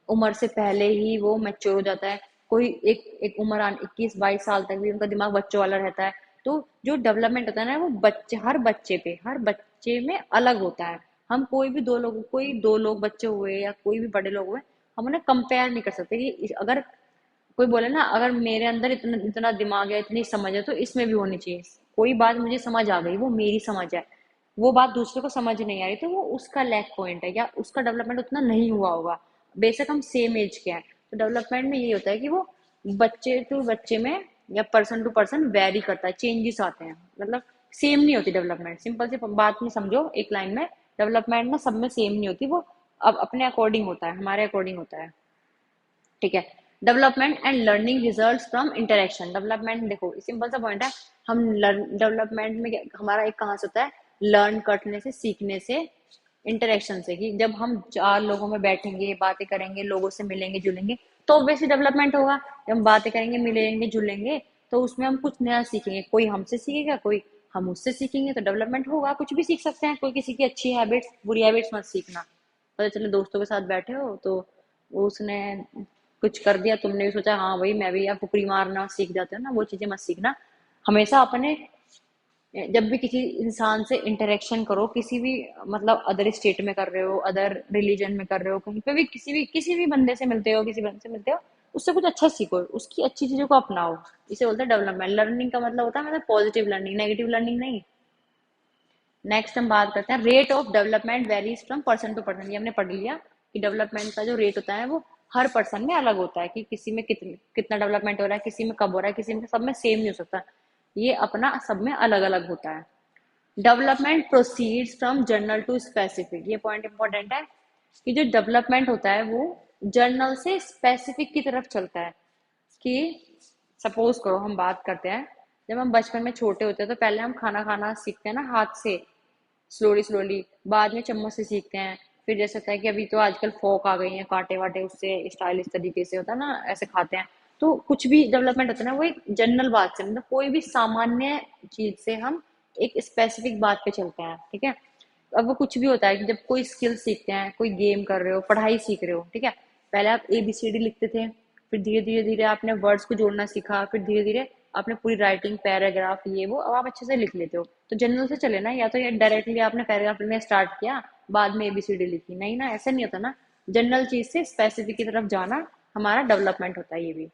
उम्र से पहले ही वो मैच्योर हो जाता है, कोई एक एक उम्र 21-22 साल तक भी उनका दिमाग बच्चों वाला रहता है। तो जो डेवलपमेंट होता है ना वो हर बच्चे में अलग होता है। हम कोई दो लोग बच्चे हुए या कोई भी बड़े लोग हुए, हम उन्हें कंपेयर नहीं कर सकते कि अगर कोई बोले ना, अगर मेरे अंदर इतना इतना दिमाग है, इतनी समझ है, तो इसमें भी होनी चाहिए। कोई बात मुझे समझ आ गई, वो मेरी समझ है, वो बात दूसरे को समझ नहीं आ रही, तो वो उसका लैक पॉइंट है, या उसका डेवलपमेंट उतना नहीं हुआ होगा। बेशक हम सेम एज के हैं, तो डेवलपमेंट में यही होता है कि वो बच्चे टू बच्चे में या पर्सन टू पर्सन वेरी करता है, चेंजेस आते हैं, मतलब सेम नहीं होती डेवलपमेंट। सिंपल सी बात नहीं, समझो एक लाइन में, डेवलपमेंट ना सब में सेम नहीं होती, वो अब अपने अकॉर्डिंग होता है, हमारे अकॉर्डिंग होता है। ठीक है। Development and learning results from interaction. Development देखो सिंपल सा पॉइंट है, हम डेवलपमेंट में हमारा एक कहाँ से होता है, लर्न करने से, सीखने से, इंटरेक्शन से। कि जब हम चार लोगों में बैठेंगे, बातें करेंगे, लोगों से मिलेंगे जुलेंगे, तो ऑब्वियसली डेवलपमेंट होगा। जब हम बातें करेंगे, मिलेंगे जुलेंगे, तो उसमें हम कुछ नया सीखेंगे, कोई हमसे सीखेगा, कोई हम उससे सीखेंगे, तो डेवलपमेंट होगा। कुछ भी सीख सकते हैं, कोई किसी की अच्छी हैबिट्स बुरी हैबिट्स मत सीखना। पता चले दोस्तों के साथ बैठे हो तो वो उसने कुछ कर दिया, तुमने भी सोचा हाँ भाई मैं भी, या फुकरी मारना सीख जाते हो ना, वो चीजें मत सीखना। हमेशा अपने, जब भी किसी इंसान से इंटरेक्शन करो, किसी भी मतलब अदर स्टेट में कर रहे हो, अदर रिलीजन में कर रहे हो, कहीं पे भी किसी भी बंदे से मिलते हो, किसी बंदे से मिलते हो, उससे कुछ अच्छा सीखो, उसकी अच्छी चीजों को अपनाओ। इसे बोलते हैं डेवलपमेंट। लर्निंग का मतलब होता है मतलब पॉजिटिव लर्निंग, नेगेटिव लर्निंग नहीं। नेक्स्ट हम बात करते हैं, rate of development varies from person to person. ये हमने पढ़ लिया कि डेवलपमेंट का जो रेट होता है वो हर पर्सन में अलग होता है, कि किसी में कितना डेवलपमेंट हो रहा है, किसी में कब हो रहा है, किसी में, सब में सेम नहीं हो सकता, ये अपना सब में अलग अलग होता है। Development proceeds from general to specific. ये पॉइंट इंपॉर्टेंट है कि जो डेवलपमेंट होता है वो जर्नल से स्पेसिफिक की तरफ चलता है। कि सपोज करो हम बात करते हैं, जब हम बचपन में छोटे होते हैं तो पहले हम खाना खाना सीखते हैं ना हाथ से, स्लोली स्लोली, बाद में चम्मच से सीखते हैं, फिर जैसे होता है कि अभी तो आजकल फोक आ गई हैं, कांटे वाटे उससे स्टाइलिश तरीके से होता है ना, ऐसे खाते हैं। तो कुछ भी डेवलपमेंट होता है ना, वो एक जनरल बात से, मतलब कोई भी सामान्य चीज से हम एक स्पेसिफिक बात पे चलते हैं, ठीक है। अब वो कुछ भी होता है कि जब कोई स्किल सीखते हैं, कोई गेम कर रहे हो, पढ़ाई सीख रहे हो, ठीक है। पहले आप ABCD लिखते थे, फिर धीरे धीरे धीरे आपने वर्ड्स को जोड़ना सीखा, फिर धीरे धीरे आपने पूरी राइटिंग, पैराग्राफ, ये वो, अब आप अच्छे से लिख लेते हो। तो जनरल से चले ना, या तो ये डायरेक्टली आपने पैराग्राफ लिखना स्टार्ट किया, बाद में ABCD लिखी, नहीं ना, ऐसा नहीं होता ना। जनरल चीज से स्पेसिफिक की तरफ जाना हमारा डेवलपमेंट होता है। ये भी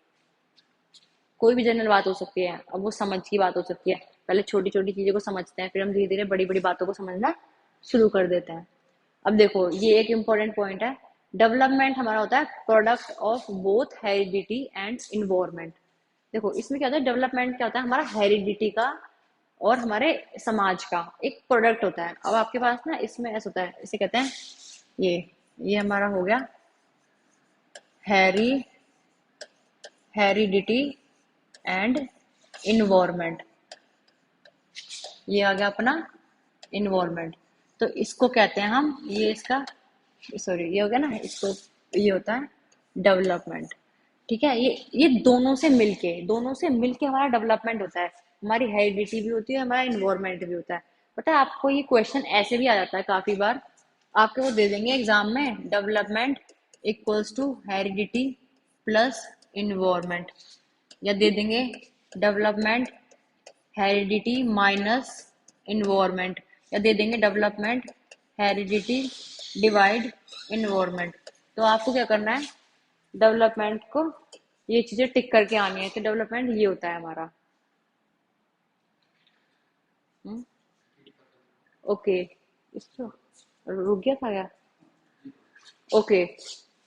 कोई भी जनरल बात हो सकती है, अब वो समझ की बात हो सकती है। पहले छोटी छोटी चीजों को समझते हैं, फिर हम धीरे धीरे बड़ी बड़ी बातों को समझना शुरू कर देते हैं। अब देखो, ये एक इम्पोर्टेंट पॉइंट है। डेवलपमेंट हमारा होता है product of both heredity and environment. देखो इसमें क्या होता है, डेवलपमेंट क्या होता है, हमारा हेरिडिटी का और हमारे समाज का एक प्रोडक्ट होता है। अब आपके पास ना इसमें ऐसा होता है, इसे कहते हैं, ये हमारा हो गया हैरी हेरिडिटी एंड इन्वायरमेंट, ये आ गया अपना इन्वायरमेंट। तो इसको कहते हैं हम, ये इसका, सॉरी ये हो गया ना, इसको ये होता है डेवलपमेंट, ठीक है। ये दोनों से मिलके हमारा डेवलपमेंट होता है। हमारी हेरिडिटी भी होती है, हमारा इन्वायरमेंट भी होता है। पता है आपको, ये क्वेश्चन ऐसे भी आ जाता है काफी बार, आपको वो दे देंगे एग्जाम में, development equals to heredity plus environment, या दे देंगे डेवलपमेंट हेरिडिटी माइनस इन्वायरमेंट, या दे देंगे डेवलपमेंट हेरिडिटी डिवाइड इन्वायरमेंट। तो आपको क्या करना है, डेवलपमेंट को ये चीजें टिक करके आनी है। तो डेवलपमेंट ये होता है हमारा। ओके, इसको रुक गया था क्या? ओके,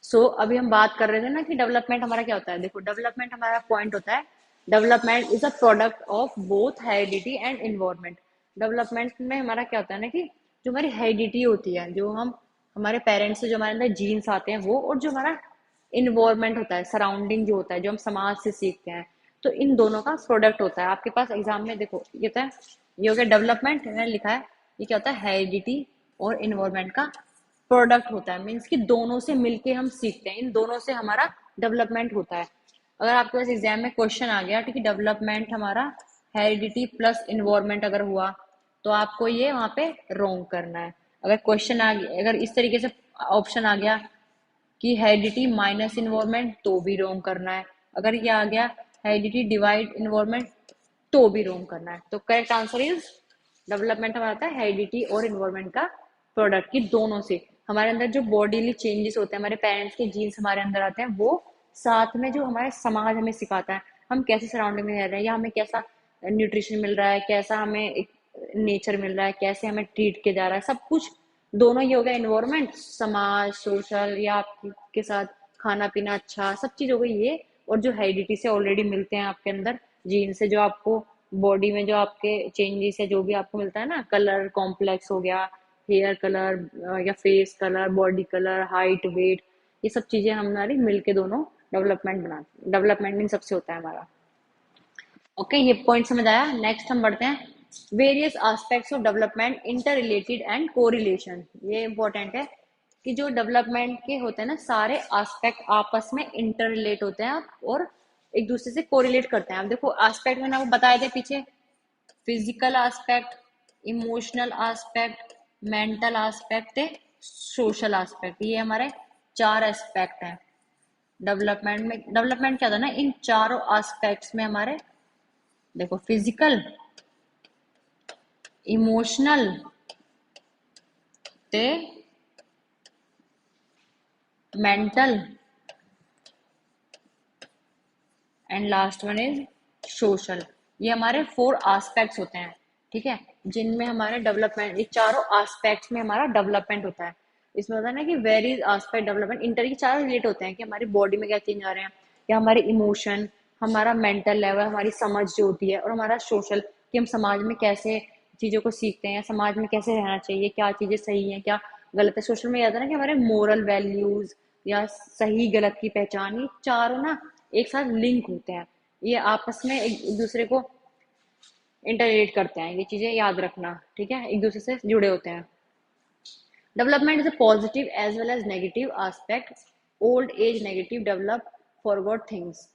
सो अभी हम बात कर रहे थे ना कि डेवलपमेंट हमारा क्या होता है। देखो डेवलपमेंट हमारा पॉइंट होता है, development is a product of both heredity and environment. Development में हमारा क्या होता है ना, कि जो हमारी हेरिडिटी होती है, जो हम हमारे पेरेंट्स से जो हमारे अंदर जीन्स आते हैं वो, और जो हमारा इन्वायरमेंट होता है, सराउंडिंग जो होता है, जो हम समाज से सीखते हैं, तो इन दोनों का प्रोडक्ट होता है। आपके पास एग्जाम में देखो ये होता है, ये हो गया डेवलपमेंट, मैंने लिखा है, ये क्या होता है, हेरिडिटी और इन्वायरमेंट का प्रोडक्ट होता है। मीन्स कि दोनों से मिलके हम सीखते हैं, इन दोनों से हमारा डेवलपमेंट होता है। अगर आपके पास एग्जाम में क्वेश्चन आ गया, ठीक है, डेवलपमेंट हमारा हेरिडिटी प्लस इन्वायरमेंट अगर हुआ, तो आपको ये वहां पे रोंग करना है। अगर क्वेश्चन आ गया, अगर इस तरीके से ऑप्शन आ गया कि हेरिडिटी माइनस इन्वायरमेंट, तो भी रोंग करना है। अगर ये आ गया हेरिडिटी डिवाइड इन्वायरमेंट, तो भी रोंग करना है। तो करेक्ट आंसर इज, डेवलपमेंट हमारा आता है हेरिडिटी और इन्वायरमेंट का प्रोडक्ट, की दोनों से हमारे अंदर जो बॉडीली चेंजेस होते हैं, हमारे पेरेंट्स के जीन्स हमारे अंदर आते हैं, वो साथ में जो हमारे समाज हमें सिखाता है, हम कैसे सराउंडिंग में रह रहे हैं, या हमें कैसा न्यूट्रिशन मिल रहा है, कैसा हमें एक नेचर मिल रहा है, कैसे हमें ट्रीट किया जा रहा है, सब कुछ। दोनों ही हो गया, इन्वायरमेंट समाज सोशल, या आपके साथ खाना पीना अच्छा, सब चीज हो गई ये। और जो हेरिडिटी से ऑलरेडी मिलते हैं आपके अंदर, जीन से जो आपको बॉडी में जो आपके चेंजेस है, जो भी आपको मिलता है ना, कलर कॉम्प्लेक्स हो गया, हेयर कलर या face colour, body colour, height, weight, ये सब चीजें हमारी मिलके दोनों डेवलपमेंट बनाती, डेवलपमेंट इन सबसे होता है हमारा। ओके, ये पॉइंट समझ आया। नेक्स्ट हम बढ़ते हैं, various aspects of development inter related and correlation. ये इंपॉर्टेंट है कि जो डेवलपमेंट के होते हैं ना, सारे एस्पेक्ट आपस में इंटर रिलेट होते हैं और एक दूसरे से कोरिलेट करते हैं। अब देखो एस्पेक्ट मैंने आपको बताए थे पीछे, physical aspect, emotional aspect, mental aspect, social aspect, ये हमारे चार एस्पेक्ट हैं डेवलपमेंट में। डेवलपमेंट क्या था ना, इन चारों एस्पेक्ट्स में हमारे, देखो फिजिकल, इमोशनल ते mental and last one is social. ये हमारे फोर एस्पेक्ट्स होते हैं, ठीक है, जिनमें हमारे डेवलपमेंट, ये चारों एस्पेक्ट्स में हमारा डेवलपमेंट होता है। इसमें होता है ना कि वेरीज एस्पेक्ट डेवलपमेंट इंटर, के चारों रिलेट होते हैं कि हमारी बॉडी में क्या चेंज आ रहे हैं, या हमारे इमोशन, हमारा मेंटल लेवल, हमारी समझ जो होती है, और हमारा सोशल, कि हम समाज में कैसे चीजों को सीखते हैं, समाज में कैसे रहना चाहिए, क्या चीजें सही है क्या गलत है। सोशल में याद है ना कि हमारे मोरल वैल्यूज या सही गलत की पहचान, ये चारों ना एक साथ लिंक होते हैं, ये आपस में एक दूसरे को इंटरलेट करते हैं, ये चीजें याद रखना, ठीक है, एक दूसरे से जुड़े होते हैं। Development is a positive as well as negative aspect. Old age negative develop forward things.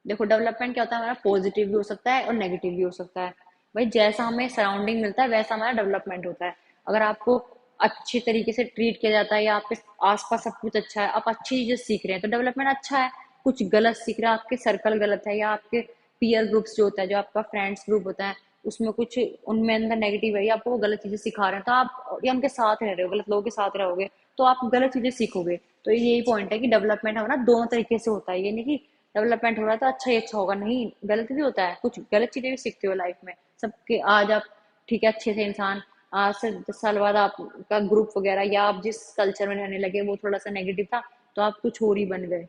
देखो डेवलपमेंट क्या होता है, हमारा पॉजिटिव भी हो सकता है और नेगेटिव भी हो सकता है। भाई जैसा हमें सराउंडिंग मिलता है वैसा हमारा डेवलपमेंट होता है। अगर आपको अच्छे तरीके से ट्रीट किया जाता है या आपके आसपास सब कुछ अच्छा है, आप अच्छी चीजें सीख रहे हैं तो डेवलपमेंट अच्छा है। कुछ गलत सीख रहे हैं, आपके सर्कल गलत है या आपके पीयर ग्रुप्स जो होता है, जो आपका फ्रेंड्स ग्रुप होता है, उसमें कुछ उनमें अंदर नेगेटिव है या आपको वो गलत चीजें सिखा रहे हैं, तो आप या उनके साथ रह रहे हो, गलत लोगों के साथ रहोगे तो आप गलत चीजें सीखोगे। तो यही पॉइंट है कि डेवलपमेंट हमारा दोनों तरीके से होता है। ये नहीं कि डेवलपमेंट हो रहा है तो अच्छा ही अच्छा होगा, नहीं, गलत भी होता है, कुछ गलत चीजें भी सीखते हो लाइफ में सबके। आज आप ठीक है अच्छे से इंसान, आज से 10 साल बाद आपका ग्रुप वगैरह या आप जिस कल्चर में रहने लगे वो थोड़ा सा नेगेटिव था तो आप कुछ और ही बन गए।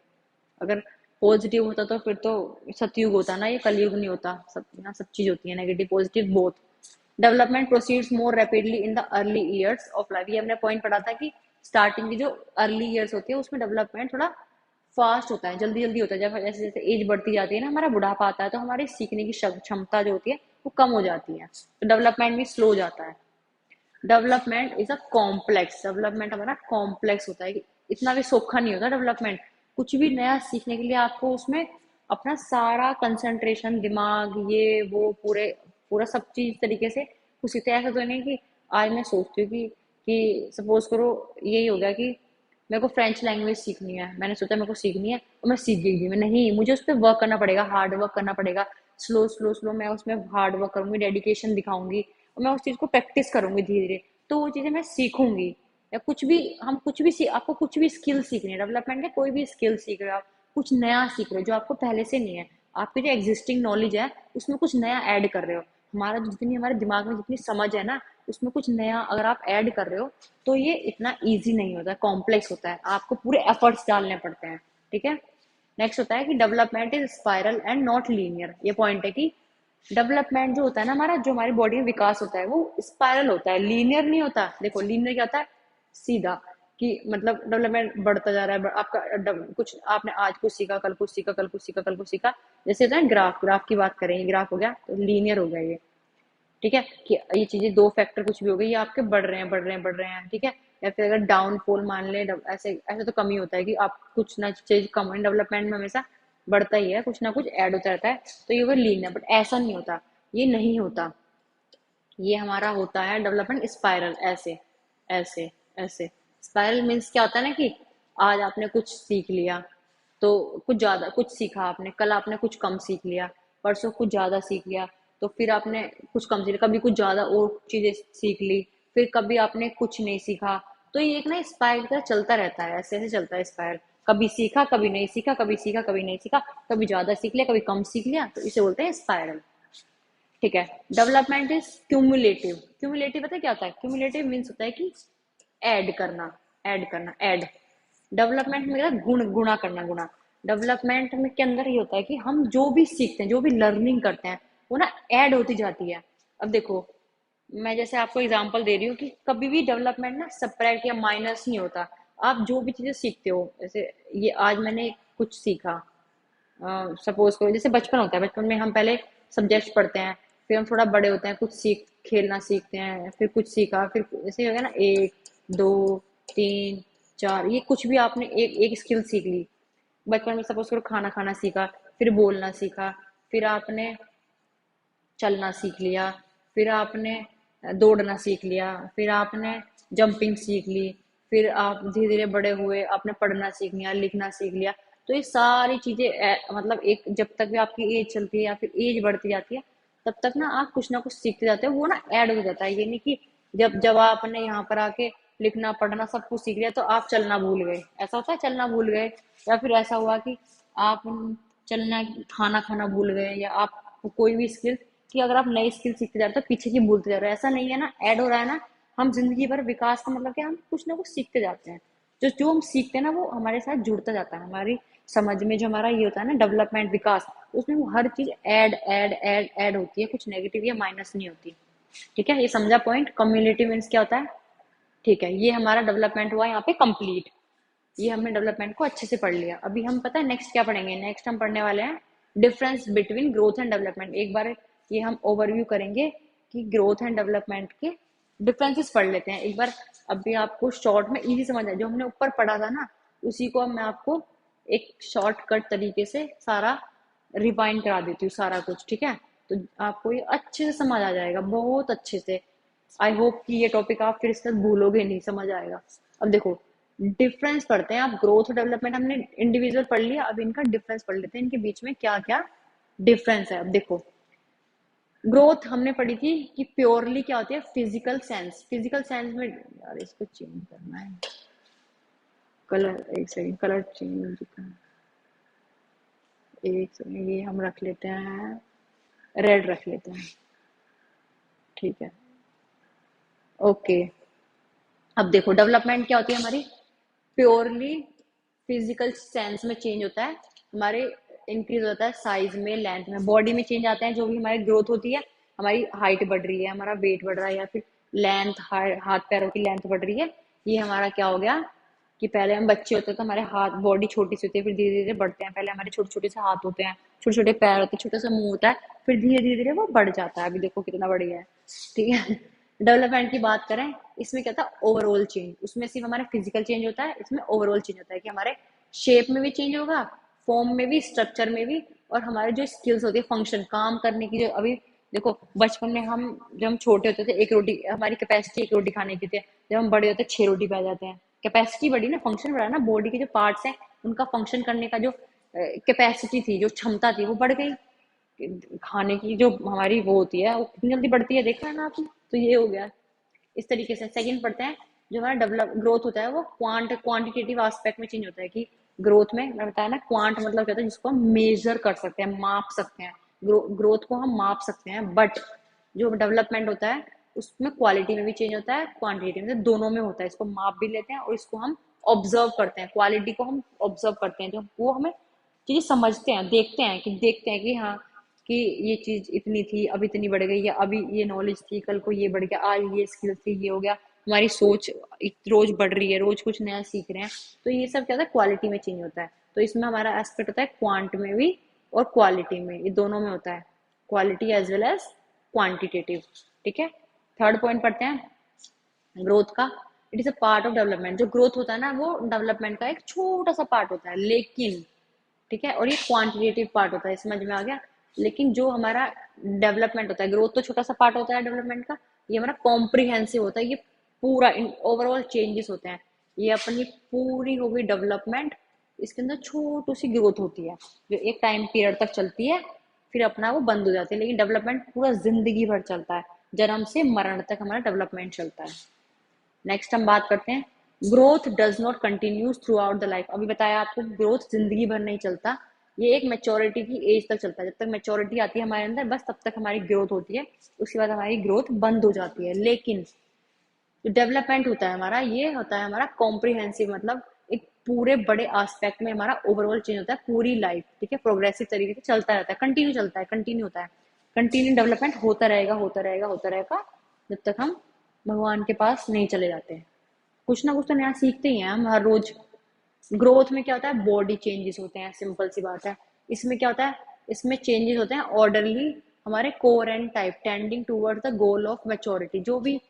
अगर पॉजिटिव होता तो फिर तो सतयुग होता ना, ये कलयुग नहीं होता। सब ना सब चीज होती है negative positive both. Development proceeds more rapidly in the early years of life. ये हमने पॉइंट पढ़ा था कि स्टार्टिंग की जो अर्ली ईयर्स होती है उसमें डेवलपमेंट थोड़ा फास्ट होता है, जल्दी जल्दी होता है। जब जैसे जैसे एज बढ़ती जाती है ना, हमारा बुढ़ापा आता है तो हमारी सीखने की क्षमता जो होती है वो कम हो जाती है, तो डेवलपमेंट भी स्लो हो जाता है। Development is a complex, development हमारा कॉम्प्लेक्स होता है कि इतना भी सोखा नहीं होता डेवलपमेंट। कुछ भी नया सीखने के लिए आपको उसमें अपना सारा कंसंट्रेशन, दिमाग, ये वो पूरे पूरा सब चीज तरीके से कुछ सीखते हैं। ऐसा तो नहीं कि आज मैं सोचती हूँ कि सपोज करो यही हो गया कि मेरे को फ्रेंच लैंग्वेज सीखनी है, मैंने सोचा मेरे को सीखनी है और मैं सीख गई थी, मैं नहीं, मुझे उस पर वर्क करना पड़ेगा, हार्ड वर्क करना पड़ेगा। स्लो स्लो स्लो मैं उसमें हार्ड वर्क करूंगी, डेडिकेशन दिखाऊंगी और मैं उस चीज को प्रैक्टिस करूंगी धीरे धीरे, तो वो चीजें मैं सीखूंगी। या कुछ भी हम कुछ भी आपको कुछ भी स्किल सीखनी है डेवलपमेंट के, कोई भी स्किल सीख रहे हो आप, कुछ नया सीख रहे हो जो आपको पहले से नहीं है, आपकी जो एग्जिस्टिंग नॉलेज है उसमें कुछ नया ऐड कर रहे हो। हमारा जितनी हमारे दिमाग में जितनी समझ है ना, उसमें कुछ नया अगर आप ऐड कर रहे हो तो ये इतना इजी नहीं होता, कॉम्प्लेक्स होता है, आपको पूरे एफर्ट्स डालने पड़ते हैं। ठीक है। नेक्स्ट होता है कि development is spiral and not linear. ये पॉइंट है कि डेवलपमेंट जो होता है ना हमारा, जो हमारी बॉडी में विकास होता है वो स्पाइरल होता है, लीनियर नहीं होता। देखो लीनियर क्या होता है, सीधा, कि मतलब डेवलपमेंट बढ़ता जा रहा है, आपका कुछ आपने आज कुछ सीखा, कल कुछ सीखा, कल कुछ सीखा, कल कुछ सीखा। जैसे होता है ग्राफ, ग्राफ की बात करें, ग्राफ हो गया तो लीनियर हो गया ये। ठीक है, कि ये चीजें दो फैक्टर कुछ भी हो गई, ये आपके बढ़ रहे हैं बढ़ रहे हैं बढ़ रहे हैं। ठीक है। या फिर अगर डाउनफॉल मान ले, ऐसे ऐसे तो कम ही होता है कि आप कुछ ना चीज कम हो, डेवलपमेंट में हमेशा बढ़ता ही है, कुछ ना कुछ ऐड होता रहता है, तो ये वो लीन है। बट ऐसा नहीं होता, ये नहीं होता, ये हमारा होता है डेवलपमेंट स्पाइरल, ऐसे ऐसे ऐसे। स्पाइरल मीन्स क्या होता है ना कि आज आपने कुछ सीख लिया तो कुछ ज्यादा कुछ सीखा आपने, कल आपने कुछ कम सीख लिया, परसों कुछ ज्यादा सीख लिया, तो फिर आपने कुछ कम सीख लिया, कभी कुछ ज्यादा और चीजें सीख ली, फिर कभी आपने कुछ नहीं सीखा। तो ये एक ना स्पाइरल का चलता रहता है, ऐसे ऐसे चलता है स्पाइरल। कभी सीखा कभी नहीं सीखा, कभी सीखा कभी नहीं सीखा, कभी ज्यादा सीख लिया कभी कम सीख लिया, तो इसे बोलते हैं स्पाइरल। ठीक है। Development is cumulative. क्यूमुलेटिव पता है क्या होता है, क्यूमुलेटिव मीन्स होता है कि ऐड करना, ऐड करना, ऐड। डेवलपमेंट में क्या है? गुण, गुणा करना, गुणा। डेवलपमेंट में के अंदर ये होता है कि हम जो भी सीखते हैं, जो भी लर्निंग करते हैं, वो ना ऐड होती जाती है। अब देखो, मैं जैसे आपको एग्जांपल दे रही हूँ कि कभी भी डेवलपमेंट ना सब्ट्रैक्ट या माइनस नहीं होता। आप जो भी चीजें सीखते हो, जैसे ये आज मैंने कुछ सीखा, सपोज करो जैसे बचपन होता है, बचपन में हम पहले सब्जेक्ट पढ़ते हैं, फिर हम थोड़ा बड़े होते हैं, कुछ सीख खेलना सीखते हैं, फिर कुछ सीखा, फिर जैसे हो गया ना 1 2 3 4, ये कुछ भी आपने एक एक स्किल सीख ली। बचपन में सपोज करो खाना खाना सीखा, फिर बोलना सीखा, फिर आपने चलना सीख लिया, फिर आपने दौड़ना सीख लिया, फिर आपने जंपिंग सीख ली, फिर आप धीरे धीरे बड़े हुए, आपने पढ़ना सीख लिया, लिखना सीख लिया। तो ये सारी चीजें मतलब एक जब तक भी आपकी एज चलती है या फिर एज बढ़ती जाती है, तब तक ना कुछ सीखते जाते हो, वो ना ऐड हो जाता है। ये नहीं कि जब जब आपने यहाँ पर आके लिखना पढ़ना सब कुछ सीख लिया तो आप चलना भूल गए, ऐसा होता है चलना भूल गए। या फिर ऐसा हुआ कि आप चलना खाना खाना भूल गए, या आप कोई भी स्किल, कि अगर आप नई स्किल सीखते जा रहे हो तो पीछे की भूलते जा रहे हो, ऐसा नहीं है ना, ऐड हो रहा है ना। हम जिंदगी भर विकास का मतलब क्या, हम कुछ ना कुछ सीखते जाते हैं, जो जो हम सीखते हैं ना वो हमारे साथ जुड़ता जाता है, हमारी समझ में जो हमारा ये होता है ना डेवलपमेंट विकास, उसमें वो हर चीज ऐड ऐड ऐड ऐड होती है, कुछ नेगेटिव या माइनस नहीं होती। ठीक है, ये समझा पॉइंट। कम्युनिटी मीन्स क्या होता है। ठीक है, ये हमारा डेवलपमेंट हुआ यहाँ पे कंप्लीट। ये हमने डेवलपमेंट को अच्छे से पढ़ लिया। अभी हम पता है नेक्स्ट क्या पढ़ेंगे, नेक्स्ट हम पढ़ने वाले हैं difference between growth and development. एक बार ये हम ओवरव्यू करेंगे कि ग्रोथ एंड डेवलपमेंट के डिफरेंसेस पढ़ लेते हैं एक बार। अभी आपको शॉर्ट में इजी समझ आए, जो हमने ऊपर पढ़ा था ना उसी को अब मैं आपको एक शॉर्टकट तरीके से सारा रिवाइंड करा देती हूँ सारा कुछ, ठीक है। तो आपको ये अच्छे से समझ आ जाएगा, बहुत अच्छे से। आई होप कि ये टॉपिक आप फिर इसके बाद भूलोगे नहीं, समझ आएगा। अब देखो, डिफरेंस पढ़ते हैं। आप ग्रोथ और डेवलपमेंट हमने इंडिविजुअल पढ़ लिया, अब इनका डिफरेंस पढ़ लेते हैं, इनके बीच में क्या क्या डिफरेंस है। अब देखो, ग्रोथ हमने पढ़ी थी कि प्योरली क्या होती है, फिजिकल सेंस। फिजिकल सेंस में, यार इसको चेंज करना है कलर, एक सेकंड, कलर चेंज, एक सेकंड, ये हम रख लेते हैं, रेड रख लेते हैं, ठीक है, ओके। अब देखो, डेवलपमेंट क्या होती है हमारी, प्योरली फिजिकल सेंस में चेंज होता है हमारे, इंक्रीज होता है साइज में, लेंथ में, बॉडी में चेंज आते हैं। जो भी हमारी ग्रोथ होती है, हमारी हाइट बढ़ रही है, हमारा वेट बढ़ रहा है, या फिर लेंथ, हाथ पैरों की लेंथ बढ़ रही है, ये हमारा क्या हो गया कि पहले हम बच्चे होते हैं तो हमारे हाथ, बॉडी छोटी सी होती है, फिर धीरे धीरे बढ़ते हैं। पहले हमारे छोटे छोटे से हाथ होते हैं, छोटे छोटे पैर होते हैं, छोटा सा मुंह होता है, फिर धीरे धीरे धीरे वो बढ़ जाता है। अभी देखो कितना बढ़िया है, ठीक है। डेवलपमेंट की बात करें, इसमें क्या था, ओवरऑल चेंज। उसमें सिर्फ हमारा फिजिकल चेंज होता है, इसमें ओवरऑल चेंज होता है कि हमारे शेप में भी चेंज होगा, फॉर्म में भी, स्ट्रक्चर में भी, और हमारे जो स्किल्स होती है, फंक्शन, काम करने की, जो अभी देखो बचपन में हम, जब हम छोटे होते थे, एक रोटी, हमारी कैपेसिटी एक रोटी खाने की थी, जब हम बड़े होते हैं 6 रोटी पा जाते हैं। कैपेसिटी बढ़ी ना, फंक्शन बढ़ा ना, बॉडी के जो पार्ट्स हैं उनका फंक्शन करने का जो कैपेसिटी थी, जो क्षमता थी, वो बढ़ गई। खाने की जो हमारी वो होती है वो कितनी जल्दी बढ़ती है, देखा है ना आपने। तो ये हो गया। इस तरीके से सेकंड पढ़ते हैं, जो हमारा डेवलप ग्रोथ होता है वो क्वांटिटेटिव एस्पेक्ट में चेंज होता है। कि ग्रोथ में मैं बताया ना, क्वांट मतलब क्या होता है, जिसको हम मेजर कर सकते हैं, माप सकते हैं, ग्रोथ को हम माप सकते हैं। बट जो डेवलपमेंट होता है उसमें क्वालिटी में भी चेंज होता है, क्वांटिटी में, दोनों में होता है। इसको माप भी लेते हैं और इसको हम ऑब्जर्व करते हैं, क्वालिटी को हम ऑब्जर्व करते हैं, जो वो हमें चीजें समझते हैं, देखते हैं कि हाँ, कि ये चीज इतनी थी, अब इतनी बढ़ गई, या अभी ये नॉलेज थी, कल को ये बढ़ गया, आज ये स्किल थी, ये हो गया। हमारी सोच रोज बढ़ रही है, रोज कुछ नया सीख रहे हैं। तो ये सब क्या होता है, क्वालिटी में चेंज होता है। तो इसमें हमारा एस्पेक्ट होता है क्वांट में भी और क्वालिटी में, ये दोनों में होता है, quality as well as quantitative, ठीक है। थर्ड पॉइंट पढ़ते हैं, ग्रोथ का। It is a part of development. जो ग्रोथ होता है ना, वो डेवलपमेंट का एक छोटा सा पार्ट होता है, लेकिन, ठीक है, और ये क्वांटिटेटिव पार्ट होता है, समझ में आ गया। लेकिन जो हमारा डेवलपमेंट होता है, ग्रोथ तो छोटा सा पार्ट होता है डेवलपमेंट का, ये हमारा कॉम्प्रिहेंसिव होता है, ये पूरा ओवरऑल चेंजेस होते हैं। ये अपनी पूरी हो गई डेवलपमेंट, इसके अंदर छोटी सी ग्रोथ होती है जो एक टाइम पीरियड तक चलती है, फिर अपना वो बंद हो जाती है। लेकिन डेवलपमेंट पूरा जिंदगी भर चलता है, जन्म से मरण तक हमारा डेवलपमेंट चलता है। नेक्स्ट हम बात करते हैं, growth does not continues throughout the life. अभी बताया आपको, ग्रोथ जिंदगी भर नहीं चलता, ये एक मेच्योरिटी की एज तक चलता है। जब तक मेच्योरिटी आती है हमारे अंदर, बस तब तक हमारी ग्रोथ होती है, उसके बाद हमारी ग्रोथ बंद हो जाती है। लेकिन जो डेवलपमेंट होता है हमारा, ये होता है हमारा कॉम्प्रिहेंसिव, मतलब एक पूरे बड़े एस्पेक्ट में हमारा ओवरऑल चेंज होता है पूरी लाइफ, ठीक है, प्रोग्रेसिव तरीके से चलता रहता है, कंटिन्यू चलता है, कंटिन्यू होता है, कंटिन्यू डेवलपमेंट होता रहेगा, होता रहेगा, होता रहेगा, जब तक हम भगवान के पास नहीं चले जाते हैं। कुछ ना कुछ तो नया सीखते ही हैं हम हर रोज। ग्रोथ में क्या होता है, बॉडी चेंजेस होते हैं, सिंपल सी बात है। इसमें क्या होता है, इसमें चेंजेस होते हैं ऑर्डरली, हमारे coherent type, tending toward the goal of maturity. जो भी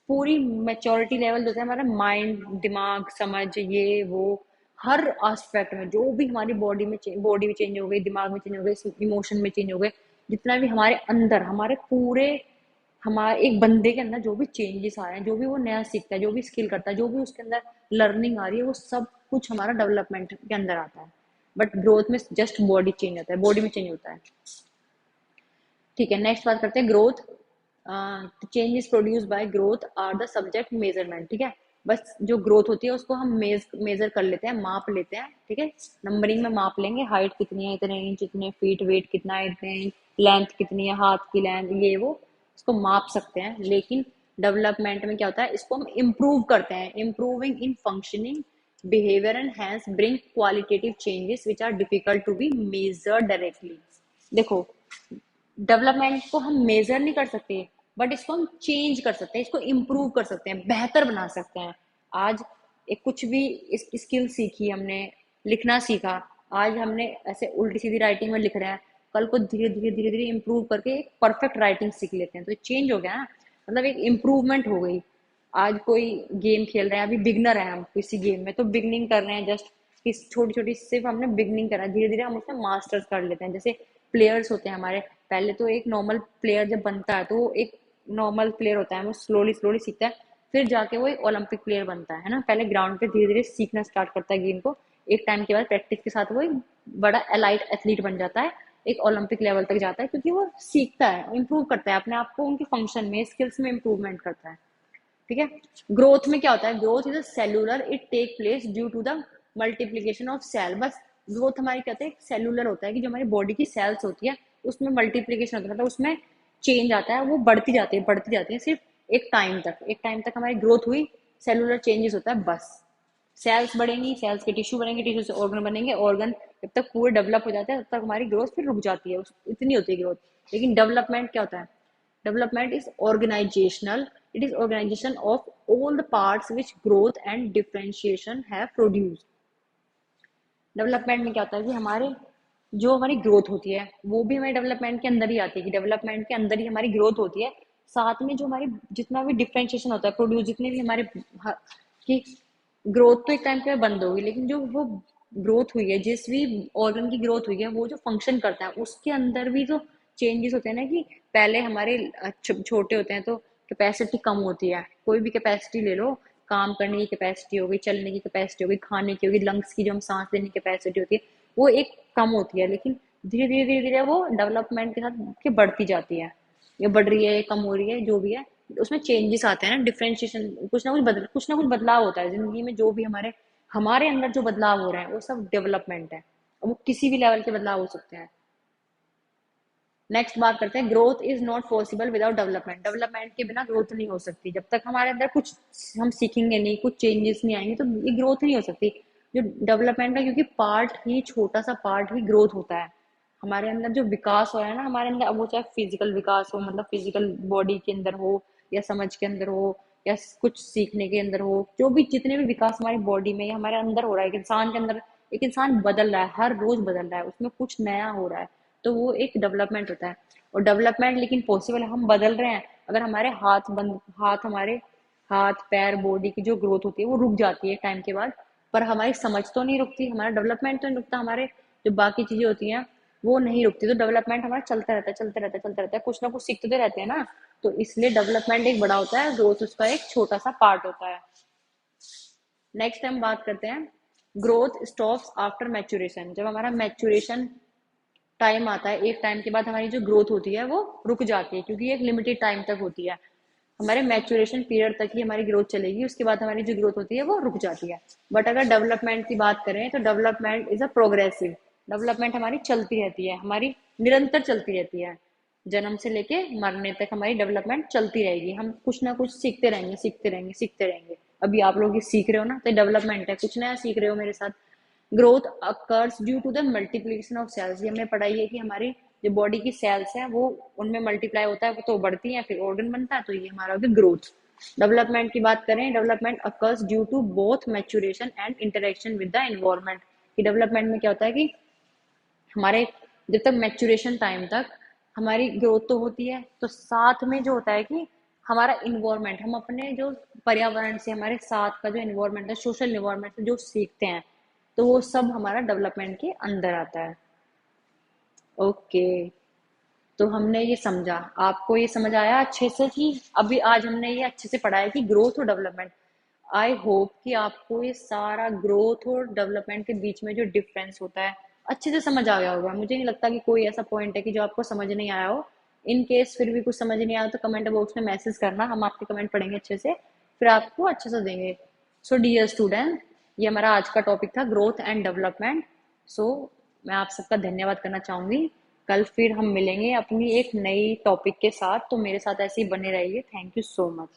पूरी मैच्योरिटी लेवल होता है हमारा, माइंड, दिमाग, समझ, ये वो, हर एस्पेक्ट में जो भी हमारी बॉडी में चेंज हो गई, दिमाग में चेंज हो गई, इमोशन में चेंज हो गए, जितना भी हमारे अंदर, हमारे पूरे, हमारे एक बंदे के अंदर जो भी चेंजेस आ रहे हैं, जो भी वो नया सीखता है, जो भी स्किल करता है, जो भी उसके अंदर लर्निंग आ रही है, वो सब कुछ हमारा डेवलपमेंट के अंदर आता है। बट ग्रोथ में जस्ट बॉडी चेंज होता है, बॉडी में चेंज होता है, ठीक है। नेक्स्ट बात करते हैं, growth, changes produce by growth are the subject measurement, ठीक है। बस जो ग्रोथ होती है उसको हम मेजर कर लेते हैं, माप लेते हैं, ठीक है। नंबरिंग में माप लेंगे, हाइट कितनी है, इतने इंच, इतने फीट, वेट कितना है, इतने इंच, लेंथ कितनी है, हाथ की लेंथ, ये वो, इसको माप सकते हैं। लेकिन डेवलपमेंट में क्या होता है, इसको हम इम्प्रूव करते हैं, improving in functioning, behaviour and hence bring qualitative changes which are difficult to be measured directly. देखो, डेवलपमेंट को हम मेजर नहीं कर सकते, बट इसको हम चेंज कर सकते हैं, इसको इम्प्रूव कर सकते हैं, बेहतर बना सकते हैं। आज एक कुछ भी इस स्किल सीखी हमने, लिखना सीखा, आज हमने ऐसे उल्टी सीधी राइटिंग में लिख रहे हैं, कल को धीरे धीरे धीरे धीरे इम्प्रूव करके एक परफेक्ट राइटिंग सीख लेते हैं, तो चेंज हो गया ना, मतलब एक इम्प्रूवमेंट हो गई। आज कोई गेम खेल रहे हैं, अभी बिगनर है हम किसी गेम में, तो बिगनिंग कर रहे हैं जस्ट, इस छोटी छोटी सिर्फ हमने बिगनिंग करा, धीरे धीरे हम उसमें मास्टर्स कर लेते हैं। जैसे प्लेयर्स होते हैं हमारे, पहले तो एक नॉर्मल प्लेयर जब बनता है तो वो एक नॉर्मल प्लेयर होता है, वो स्लोली स्लोली सीखता है, फिर जाके वो एक ओलंपिक प्लेयर बनता है ना। पहले ग्राउंड पे धीरे धीरे सीखना स्टार्ट करता है गेम को, एक टाइम के बाद प्रैक्टिस के साथ वो एक बड़ा एलाइट एथलीट बन जाता है, एक ओलंपिक लेवल तक जाता है, क्योंकि वो सीखता है, इंप्रूव करता है अपने आप को, उनके फंक्शन में स्किल्स में इंप्रूवमेंट करता है। ठीक है। ग्रोथ में क्या होता है, growth is a cellular, it take place due to the multiplication of cell. बस ग्रोथ हमारी कहते हैं सेलुलर होता है, कि जो हमारी बॉडी की सेल्स होती है उसमें मल्टीप्लीकेशन होता है, मतलब उसमें चेंज आता है, वो बढ़ती जाती है सिर्फ एक टाइम तक, एक टाइम तक हमारी ग्रोथ हुई, सेलुलर चेंजेस होता है बस। सेल्स बढ़ेंगी, सेल्स के टिश्यू बनेंगे, टिश्यू से ऑर्गन बनेंगे, ऑर्गन जब तक पूरे डेवलप हो जाते हैं तब तक हमारी ग्रोथ फिर रुक जाती है, इतनी होती है ग्रोथ। लेकिन डेवलपमेंट क्या होता है, development is organizational, it is organization of all the parts which growth and differentiation have produced। Development में क्या होता है कि हमारे जो हमारी ग्रोथ होती है वो भी हमारे डेवलपमेंट के अंदर ही आती है, कि डेवलपमेंट के अंदर ही हमारी ग्रोथ होती है। साथ में जो हमारी जितना भी डिफरेंशिएशन होता है, प्रोड्यूस जितने भी हमारे कि ग्रोथ तो एक टाइम पे बंद होगी, लेकिन जो वो ग्रोथ हुई है, जिस भी ऑर्गन की ग्रोथ हुई है, वो जो फंक्शन करता है उसके अंदर भी तो चेंजेस होते हैं ना। कि पहले हमारे छोटे होते हैं तो कैपेसिटी कम होती है, कोई भी कैपेसिटी ले लो, काम करने की कैपेसिटी होगी, चलने की कैपेसिटी होगी, खाने की होगी, लंग्स की जो हम सांस लेने की कैपेसिटी होती है वो एक कम होती है, लेकिन धीरे धीरे धीरे धीरे वो डेवलपमेंट के साथ के बढ़ती जाती है, ये बढ़ रही है, ये कम हो रही है, जो भी है उसमें चेंजेस आते हैं ना, डिफरेंशिएशन, कुछ ना कुछ बदलाव होता है जिंदगी में, जो भी हमारे हमारे अंदर जो बदलाव हो रहे हैं वो सब डेवलपमेंट है, और वो किसी भी लेवल के बदलाव हो सकते हैं। नेक्स्ट बात करते हैं, growth is not possible without development. Development के बिना ग्रोथ नहीं हो सकती, जब तक हमारे अंदर कुछ हम सीखेंगे नहीं, कुछ चेंजेस नहीं आएंगे तो ये ग्रोथ नहीं हो सकती। जो डेवलपमेंट का क्योंकि पार्ट ही छोटा सा पार्ट ही ग्रोथ होता है, हमारे अंदर जो विकास हो रहा है ना हमारे अंदर, अब वो चाहे फिजिकल विकास हो, मतलब फिजिकल बॉडी के अंदर हो, या समझ के अंदर हो, या कुछ सीखने के अंदर हो, जो भी जितने भी विकास हमारी बॉडी में या हमारे अंदर हो रहा है, एक इंसान के अंदर, एक इंसान बदल रहा है, हर रोज बदल रहा है, उसमें कुछ नया हो रहा है, तो वो एक डेवलपमेंट होता है। और डेवलपमेंट लेकिन पॉसिबल है, हम बदल रहे हैं, अगर हमारे हमारे हाथ पैर बॉडी की जो ग्रोथ होती है वो रुक जाती है टाइम के बाद, पर हमारी समझ तो नहीं रुकती, हमारा डेवलपमेंट तो नहीं रुकता, हमारे जो बाकी चीजें होती हैं वो नहीं रुकती, तो डेवलपमेंट हमारा चलता रहता है, चलता रहता है, चलता रहता है, कुछ ना कुछ सीखते तो रहते हैं ना। तो इसलिए डेवलपमेंट एक बड़ा होता है, ग्रोथ उसका एक छोटा सा पार्ट होता है। नेक्स्ट हम बात करते हैं, ग्रोथ स्टॉप्स आफ्टर मैच्योरेशन। जब हमारा मैच्योरेशन टाइम आता है, एक टाइम के बाद हमारी जो ग्रोथ होती है वो रुक जाती है, क्योंकि एक लिमिटेड टाइम तक होती है, हमारे मैच्योरेशन पीरियड तक ही हमारी ग्रोथ चलेगी, उसके बाद हमारी जो ग्रोथ होती है वो रुक जाती है। बट अगर डेवलपमेंट की बात करें तो development is a progressive, development हमारी चलती रहती है, हमारी निरंतर चलती रहती है, जन्म से लेके मरने तक हमारी डेवलपमेंट चलती रहेगी, हम कुछ ना कुछ सीखते रहेंगे, सीखते रहेंगे, सीखते रहेंगे। अभी आप लोग ये सीख रहे हो ना, तो डेवलपमेंट है, कुछ नया सीख रहे हो मेरे साथ। Growth occurs due to the multiplication of cells, ये हमने पढ़ाई है कि हमारी जो बॉडी की सेल्स है वो उनमें मल्टीप्लाई होता है, तो बढ़ती है, फिर ऑर्गन बनता है, तो ये हमारा होगा ग्रोथ। डेवलपमेंट की बात करें, development occurs due to both maturation and interaction with the environment. कि डेवलपमेंट में क्या होता है कि हमारे जब तक मैच्योरेशन टाइम तक हमारी ग्रोथ तो होती है, तो साथ में जो होता है कि हमारा इन्वायरमेंट, हम अपने जो पर्यावरण से, हमारे साथ का जो इन्वायरमेंट है, सोशल इन्वायरमेंट से जो सीखते हैं, तो वो सब हमारा डेवलपमेंट के अंदर आता है। ओके, तो हमने ये समझा, आपको ये समझ आया अच्छे से कि अभी आज हमने ये अच्छे से पढ़ा है कि ग्रोथ और डेवलपमेंट। आई होप कि आपको ये सारा ग्रोथ और डेवलपमेंट के बीच में जो डिफरेंस होता है अच्छे से समझ आ गया होगा। मुझे नहीं लगता कि कोई ऐसा पॉइंट है कि जो आपको समझ नहीं आया हो। इन केस फिर भी कुछ समझ नहीं आया तो कमेंट बॉक्स में मैसेज करना, हम आपके कमेंट पढ़ेंगे अच्छे से, फिर आपको अच्छे से देंगे। सो डियर स्टूडेंट, ये हमारा आज का टॉपिक था, ग्रोथ एंड डेवलपमेंट। सो मैं आप सबका धन्यवाद करना चाहूंगी। कल फिर हम मिलेंगे अपनी एक नई टॉपिक के साथ, तो मेरे साथ ऐसे ही बने रहिए। Thank you so much.